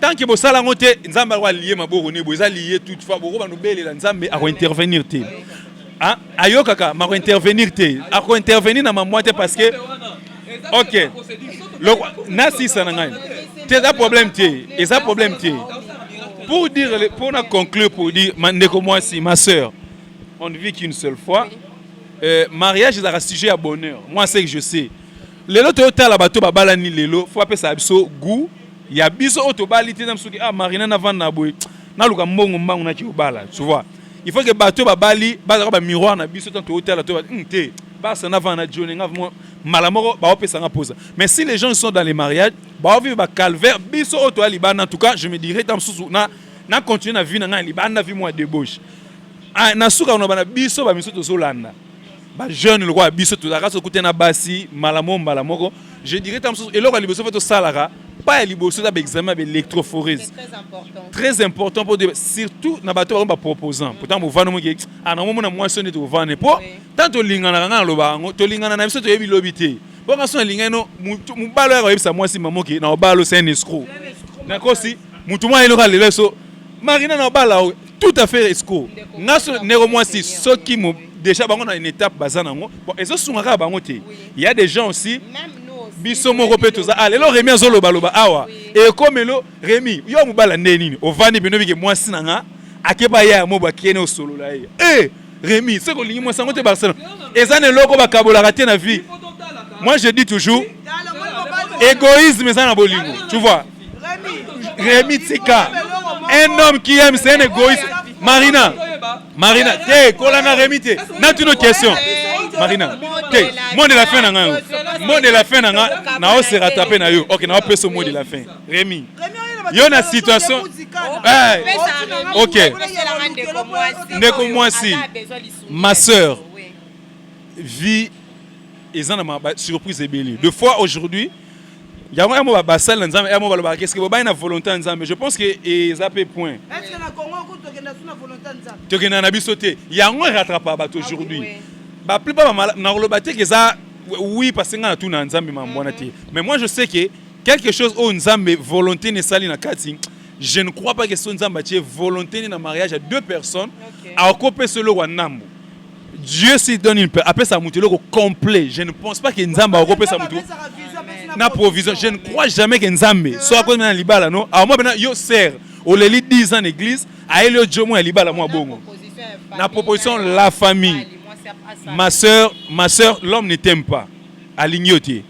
Tant que bosala ngote nzambe wa lier maboko ne boza lier toutefois boko ba no bele la nzambe a intervenir te. Hein? Ayo kaka ma intervenir te. A intervenir na ma moitié parce que OK. Nasi Sanangai. C'est un problème, et ça problème, pour dire, pour conclure, pour dire, ma soeur, on ne vit qu'une seule fois. Mariage est un sujet à bonheur. Moi, c'est que je sais. Les autres hôtels à bateau, babalani lelo, faut appeler ça goût. Il y a biso autobalité dans ce qui marina na van na boy. Na luka mbongo mbango na ki obala, tu vois. Il faut que bateau babali, ba miroir na biso tant hôtel à toi. Ba ça na van na journée nga malamoro ba opesa nga pose. Mais si les gens sont dans les mariages, ba vivre ba calvaire biso auto liban en tout cas, je me dirais tam susu na continuer na vie na liban na vie moi débauche. Ah na suka on ba biso ba miso to solanda. Bah jeune le roi biso tout la race côté na basi malamoko je dirais tam et là liboso fait au salara pas liboso da examen électrophorèse très important pour surtout na bateau ba proposant pourtant mo vano mo ke na mo na moi sonné to vane po tant lingana na lo ba to lingana na biso to yebi lobité bon quand son lingano mu balo ya yebisa moi si maman ke na balo c'est un escroc na kosi mutu moi elo ka lelo so marina na bala tout à fait escroc ngaso nero moi si so qui mo déjà bango na une étape bazanango bon et ça sungaka bango te il y a des gens aussi biso moko pe toza allez lo Rémi azolo baloba awa et comme lo Rémi yo mubala ndenini ovani bino bike mwasi nanga akeba ya mo bakene o solo la eh Rémi c'est ko lingi mwasi ngote Barcelone ezane loko bakabola raté na vie moi je dis toujours égoïsme ça na bolingo tu vois Rémi tika un homme qui aime c'est un égoïste Marina, t'es colana remité. N'a une autre question. Marina, t'es mot de la fin nanga. Mot de la fin nanga. Na o se rattraper na yo. OK, na o peso mot de la fin. Rémi. Yo na situation. OK. Ndeko moi si. Ma sœur vit ezana ma surprise ebeli. Deux fois aujourd'hui, il y a un mot à Bassal, il y a un mot à qu'est-ce que vous avez une volonté en mais je pense que et ça peut point. Est-ce que na Congo tu as une volonté en tu as un sauté. Il y a un rattrapable aujourd'hui. Bah plupart na le baté que ça oui parce que na tout na nzambe mambonati. Mais moi je sais que quelque chose au nzambe volonté ne sali na kati. Je ne crois pas que son nzambe a volonté na mariage à deux personnes à occuper solo wa nambo. Dieu s'y donne une après ça mutelo complet. Je ne pense pas que nzambe a occuper sa mutu. Na provision, je ne crois jamais que Nzambe soit comme dans libala non. Alors moi maintenant yo sert au les 10 ans d'église, à elio jomo libala moi bongo. Na proposition la famille. Ma sœur, l'homme ne t'aime pas. Alignoté.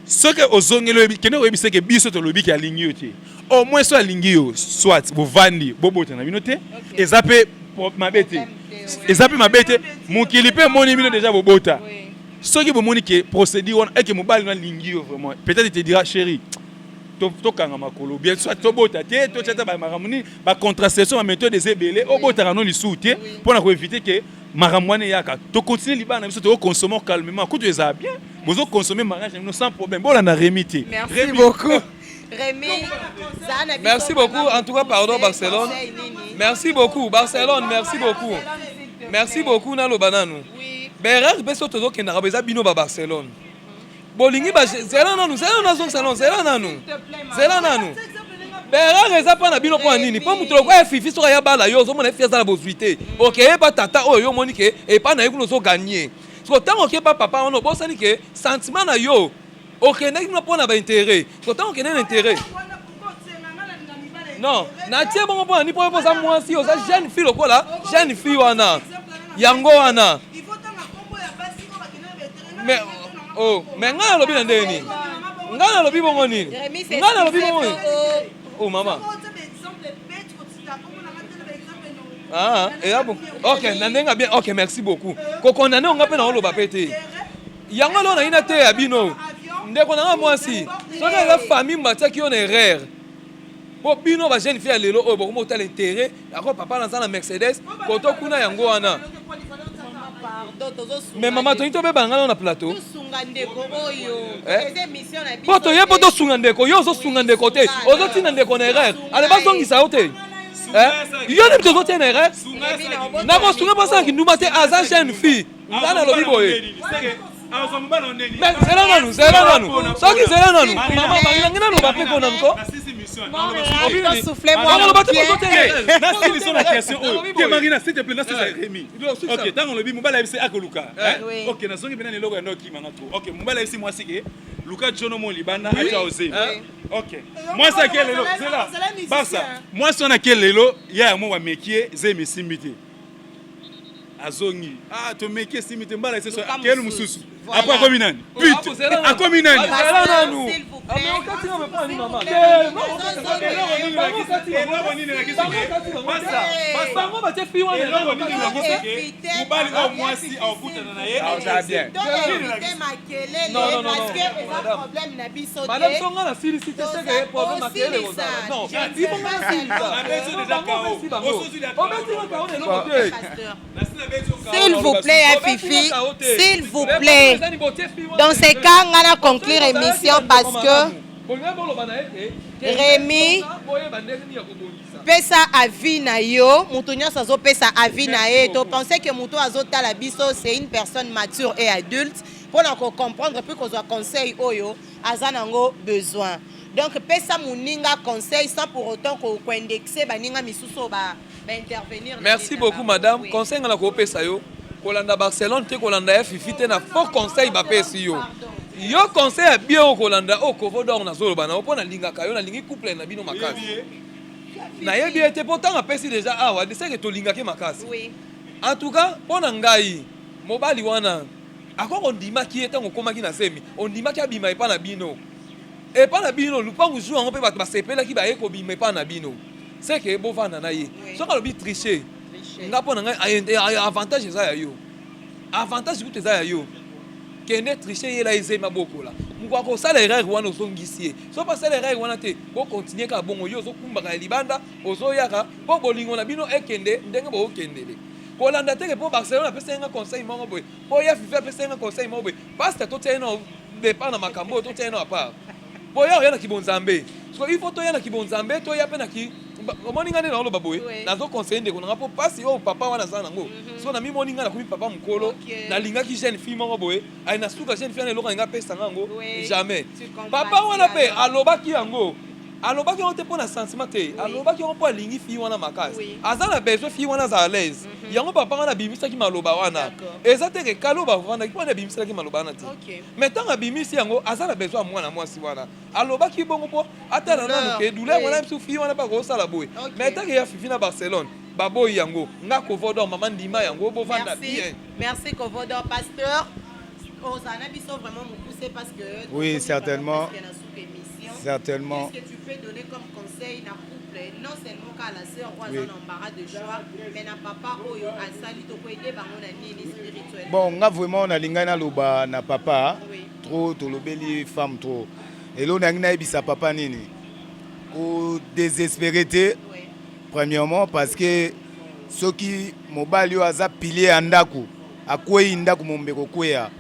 Ce que ozongelo kene oyebise que biso to lobi ki alignoté. Au moins soit alingio, soit bo vandi, bobo tana binoté, et zape mabete. Et zape mabete, mon kilipe moni bino déjà bobota. Ce qui vous dit que procédé et que mobile na lingi vraiment peut-être il te dira chérie to kanga makolo bien soit to bota te to tata ba maramuni ba contraception ba méthode des ébélés au bota non li souté pour na éviter que maramwane yaka to continuer liba na biso to consommer calmement ko tu es bien vous consommer mariage sans problème bon na remité merci beaucoup Rémi merci beaucoup en tout cas pardon Barcelone merci beaucoup Barcelone merci beaucoup na lo bananu Berard beso todo ke na rabeza bino ba Barcelone. Bolingi ba zela nanu salon zela nanu. Berard eza pa na bino kwa nini? Po mutolo kwa fifi so ya bala yo zo mona fiasa la bosuité. OK, pa tata oyo moni ke e pa na yikuno zo gagner. So tango ke pa papa ono bo sani ke sentiment na yo. OK, na kino pona ba intérêt. So tango ke na intérêt. Non, na tie bongo pona ni po sa moi si o sa jeune fille lokola, jeune fille wana. Yango wana. Mais mais ngana lobi ndeni ngana lobi bongo nini ngana lobi bongo oh maman et là bon OK nandenga bien OK merci beaucoup ko condamné on ngape na loba pété yango lo na ina te ya bino ndeko na moi si so na la famille mataki on erreur po bino ba jeune fille lelo o bo mo tel intérêt ako papa na na Mercedes ko to kuna yango wana. Mais maman, tu es bien dans le plateau. Poto ye poto sungandeko yo zo sungandeko te ozo tinandeko na erreur ale ba zongi sa ote yo ne to zote na erreur na ko sunga basa ki nduma te aza jeune fille ngana lobi boye mais zela nanu soki zela nanu mama bangina ngina no ba pe ko namko question. Montréal, soufflez-moi. Sur la question. Marina, s'il te plaît, c'est Rémi. Ok, tant on le dit, Mobala FC Akoluka. Ok, na zongi bena lelo no ki manga trop. Ok, Mobala FC moi c'est que Luka Jono mon libanda acha osé. Ok. Moi ça quel lelo, c'est là. Basa. Moi son a quel lelo, ya mo wa mekie zemi simité. Azongi. Ah, to mekie simité mbala c'est quel mususu. Après comme nani? Putain. À comme nani? S'il vous plaît, Fifi, s'il vous plaît. Dans ces cas, on va conclure l'émission parce que Rémi pesa avis na yo, mutunya sazo pesa avis na ye. Tu pensais que mutu azota la biso c'est une personne mature et adulte pour nous comprendre plus qu'on soit conseil oyo azanango besoin. Donc pesa muninga conseil sans pour autant qu'on indexer baninga misuso ba intervenir. Merci beaucoup madame. Conseil ngana ko pesa yo. Kolanda Barcelone te kolanda FIFI te na fort conseil ba pesi yo. Yo conseil bien au kolanda o kovo dor na zolo bana opona linga kayo na lingi couple na bino makasi. Na yebi était pourtant a pesi déjà awa de ça que to linga ke makasi. Oui. En tout cas, pona ngai mobali wana akoko ndima ki eta ngokoma ki na semi. On ndima ki abima epa na bino. Epa na bino lupangu jour on peut ba sepela ki ba eko bima epa na bino. C'est que bo vana na ye. So ka lobi tricher. Ngapona ngai avantage eza ya yo. Avantage ku teza ya yo. Kende tricher yela eze maboko la. Mukwa ko sala erreur wana osongisi. So pas sala erreur wana te, bo continuer ka bongo yo zo kumbaka libanda, ozo yaka, po bolingo na bino ekende, ndenge bo okendele. Ko landa te ke po Barcelona pesa nga conseil mongo boy. Po ya FIFA pesa nga conseil mongo boy. Parce que to teno dépend na makambo, to teno à part. Po ya yana kibonzambe. So il faut to yana kibonzambe, to ya pe na ki moninga ne na lo baboy. Nazo conseiller ndeko na po passe o papa wana za nango. So na mi moninga na kumi papa mukolo, na linga ki jeune fille mongo boy. Ai na suka jeune fille na loka nga pesa nango. Jamais. Papa wana pe alobaki yango. Alobaki on te pona sentiment te. Alobaki on po lingi fille wana makasi. Azana besoin fille wana za à l'aise. Yango papa wana bimisa ki maloba wana. Ezate ke kaloba vanda ki wana bimisa ki maloba na te. Mais tant abimisi yango azana besoin mwana mwasi wana. Alobaki bongo po atala na ke douleur wana msu fille wana pa ko sala boy. Mais tant que ya fifi na Barcelone. Baboy yango nga Kovodor maman ndima yango bo vanda bien. Merci Kovodor pasteur. Osana biso vraiment me pousser parce que oui, certainement. Certainement. Qu'est-ce que tu peux donner comme conseil na couple non seulement qu'à la sœur ou à un embarras de choix mais na papa oyo asali to ko aider bango na nini spirituel. Bon, nga vraiment na lingana loba na papa trop to lobeli femme trop. Et là on a ngina ebisa papa nini. Ko désespérité. Premièrement parce que ceux qui mobali yo aza pilier andako akwei ndako mombeko kwea.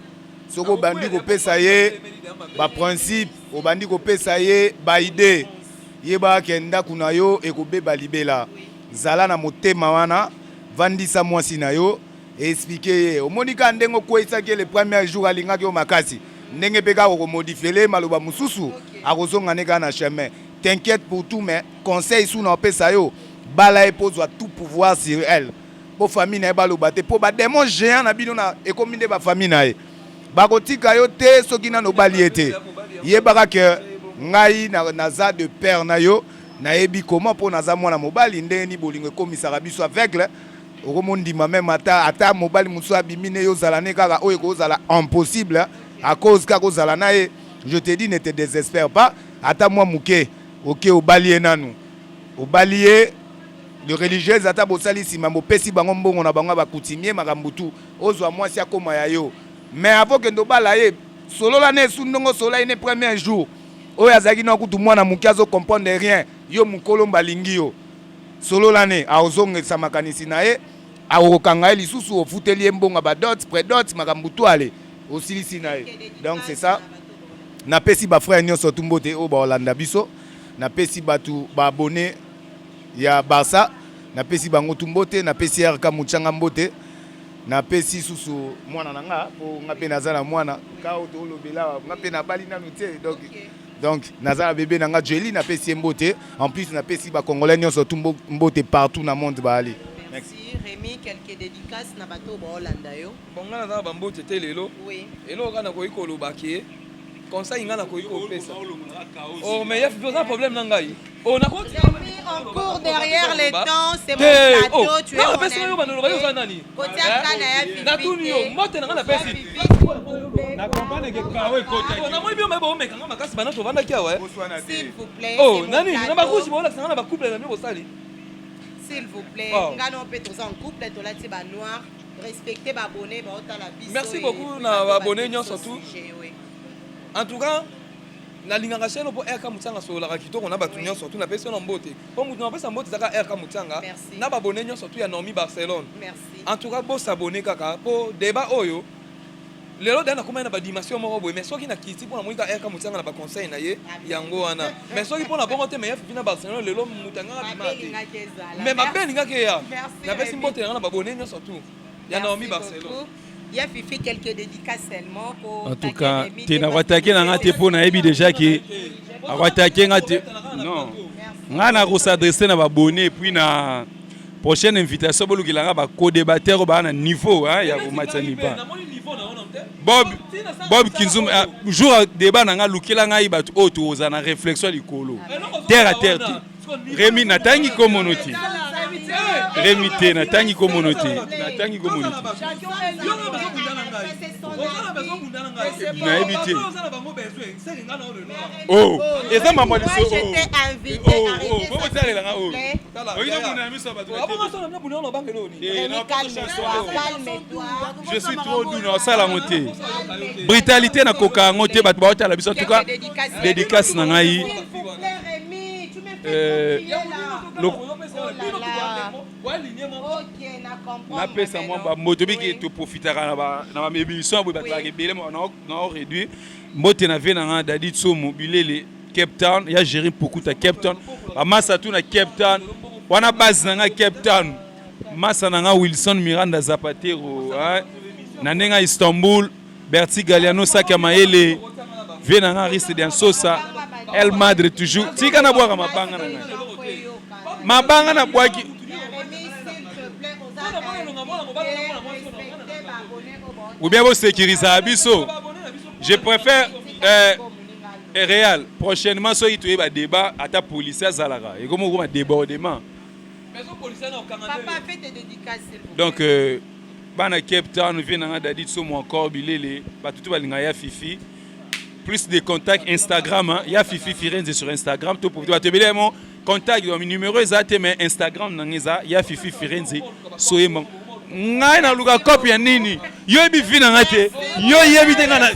Soko bandi ko pesa ye ba principe o bandi ko pesa ye ba idée yeba kenda kuna yo ekobeba libela zala na motema wana vandisa mwasi na yo expliquer ye omonika ndengo kwesa ke le premier jour alinga ke o makasi ndenge peka ko modifier maloba mususu akozonga neka na chemin. T'inquiète pour tout mais conseil sous na pesa yo bala epozwa tout pouvoir sur elle po famille na baloba te po ba démon géant na bino na ekominde ba famille na ye bakotika yo te soki na no bali ete yebaka ke ngai naza de père na yo nayebi comment po naza mwana mobali ndeni bolingo komisaka biso aveugle okomondima même ata mobali musu abimine yo zala ne kaka oyo kozala impossible à cause ka kozala na ye. Je te dis ne te désespère pas ata moi muke OK obali nanu obali le religieuse ata bosali sima bopesi bango mbongo na bango bakoutumier makambutu ozwa mwasi akoma ya yo. Mais avant que ndobala ye solo la ne sundongo sola ine premier jour oyo azaki na kutu mwana muki azo comprendre rien yo mukolo mbalingi yo solo la ne azonge sa makanisi na ye akokanga lisusu ofuteli mbonga ba dot prédot makambutu ale osilisi na ye. Donc c'est ça na pesi ba frère nyonso tumbote o ba Holanda biso na pesi batu ba abonné ya Barça na pesi bango tumbote na pesi RK Muchanga mbote na pesi susu mwana nanga po ngape nazala mwana ka to lobela ngape na bali nanu te donc Donc naza bébé nanga Jolie na pesi mbote. En plus na pesi ba congolais nyonso tout mbote partout na monde ba ali. Merci Rémi, quelques dédicaces na bato ba Hollanda yo. Bon nga naza ba mbote te lelo. Oui. Elo kana ko iko lobaki. Comme ça ingana ko iko pesa. Oh mais il y a un problème na ngai. Oh na ko en cours derrière les temps, c'est mon plateau, tu es mon invité. Côté Akana ya Fifi. Na tuni yo, mote na pesi. Na comprendre que kawe kota. Na moi bien mais bon mec, nga makasi bana to vanda kia ouais. S'il vous plaît. Oh nani, na ba kushi bola sanga na ba couple na miko sali. S'il vous plaît, ngana on peut tous en couple to la ti ba noir, respecter ba abonné ba otala biso. Merci beaucoup na ba abonné nyo surtout. En tout cas, na linganga chelo po RK Mutsanga so la kitoko na batu nyo surtout na pesi na mbote. Po mutu na pesa mbote zaka RK Mutsanga na ba abonné nyo surtout ya Nomi Barcelone. Merci. En tout cas, bo s'abonner kaka po débat oyo. Lelo dana kuma na ba dimension moko boy mais soki na kiti po na moika RK Mutsanga na ba conseil na ye yango wana. Mais soki po na bongo te mais Fifi na Barcelone lelo mutanga bimati. Mais ma belle ngake ya. Na pesi mbote na ba abonné nyo surtout ya Nomi Barcelone. Il y a Fifi quelques dédicaces seulement pour. En tout cas, tu n'as pas attaqué dans un tépo na ebi déjà qui a attaqué non. On a s'adresser na abonné puis na prochaine invitation bolu ki la ba co-débatteur ba na niveau hein ya ko matani pas. Bob Kinzum jour débat na nga lukela ngai batu auto za na réflexion likolo. Terre à terre. Rémi natangi komonoti. Rémi te natangi komonoti. Natangi komonoti. Na éviter. Oh, et ça maman Moi j'étais invité à calme-toi. Je suis trop doux dans ça la montée. Brutalité na koka ngote bat ba otala biso en tout cas dédicace na ngai. Na pesa moi ba motobi qui te profitera na ba émission bo ba rebelle na réduit mbote na ve na dadi tsomo bilele Cape Town ya gérer beaucoup ta Cape Town amasa tu na Cape Town wana base na Cape Town masa na Wilson Miranda Zapatero na nenga Istanbul Berti Galiano Saka Maele ve na résidence Sosa El Madre toujours tika na boire mabanga na boaki ou bien vous sécuriser abisso. Je préfère réel prochainement soit il y a débat à ta police à Zalara et comme on a débordement. Papa fait tes dédicaces. Donc bana Cape Town vient na dadi so mon corps bilele ba tout ba linga ya Fifi. Plus de contacts Instagram, il y a Fifi Firenze sur Instagram tout pour te belé mon contact mon numéro exact mais Instagram nangeza il y a Fifi Firenze soyez ngai na luka copy nini yo bi vina ngate yo yebi tenga na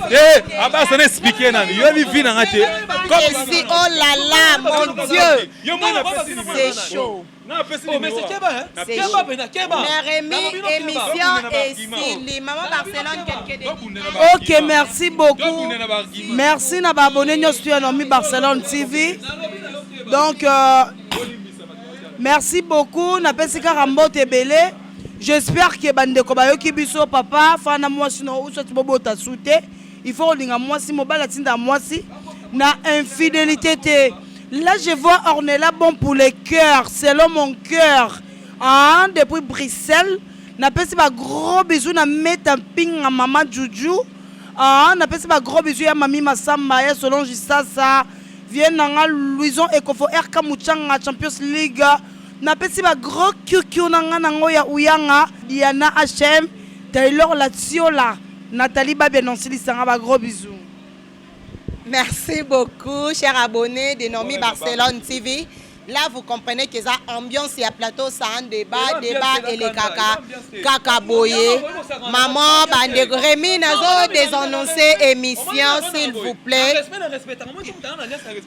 abasa na expliquer na yo bi vina ngate copy oh là là mon dieu yo mona c'est chaud non mais c'est Keba hein Keba Rémi émission et style maman Barcelone quelques dédicaces. OK, merci beaucoup. Merci na ba abonné nyosu ya Nomi Barcelone TV. Donc merci beaucoup na pesika Rambote Belé. J'espère que bandeko bayoki biso papa fana mwasi no uso tibobota sute il faut linga mwasi mobala tinda mwasi na infidélité te. Là je vois Ornella bon pour les cœurs selon mon cœur depuis Bruxelles na pesi ba gros bisous na meta ping à maman Juju na pesi ba gros bisous ya mami Masamba ya Solange Sasa vient na Louison Ekofo RK Mutsanga Champions League. Na pesi ba gros QQ nanga nango ya Uyanga Diana HM Taylor Latiola Nathalie Babenonsili sanga ba gros bisous. Merci beaucoup chers abonnés de Nomi Barcelone TV. Là vous comprenez que ça ambiance et plateau ça un débat et les kaka boyé. Maman bande Rémi nazo désannoncer émission s'il vous plaît.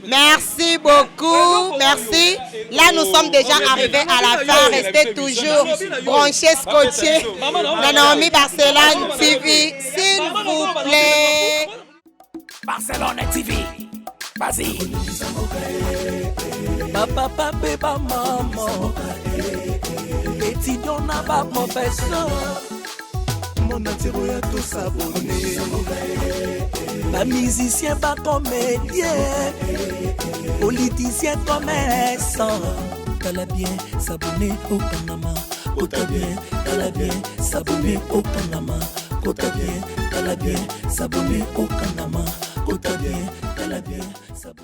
Merci beaucoup, merci. Là nous sommes déjà arrivés à la fin, restez toujours branchés scotchés. Nomi Barcelone TV s'il vous plaît. Barcelone TV, vas-y. Papa, papa, maman. Étudiant n'a pas mon professeur. Mon atiro ya tout s'abonner. Musicien, pas comédien, politicien, commerçant. Tala bien, s'abonner au Panama. Kota bien, tala bien, s'abonner au Panama. Kota bien, tala bien, s'abonner au Panama. Kota bien, tala bien, s'abonner.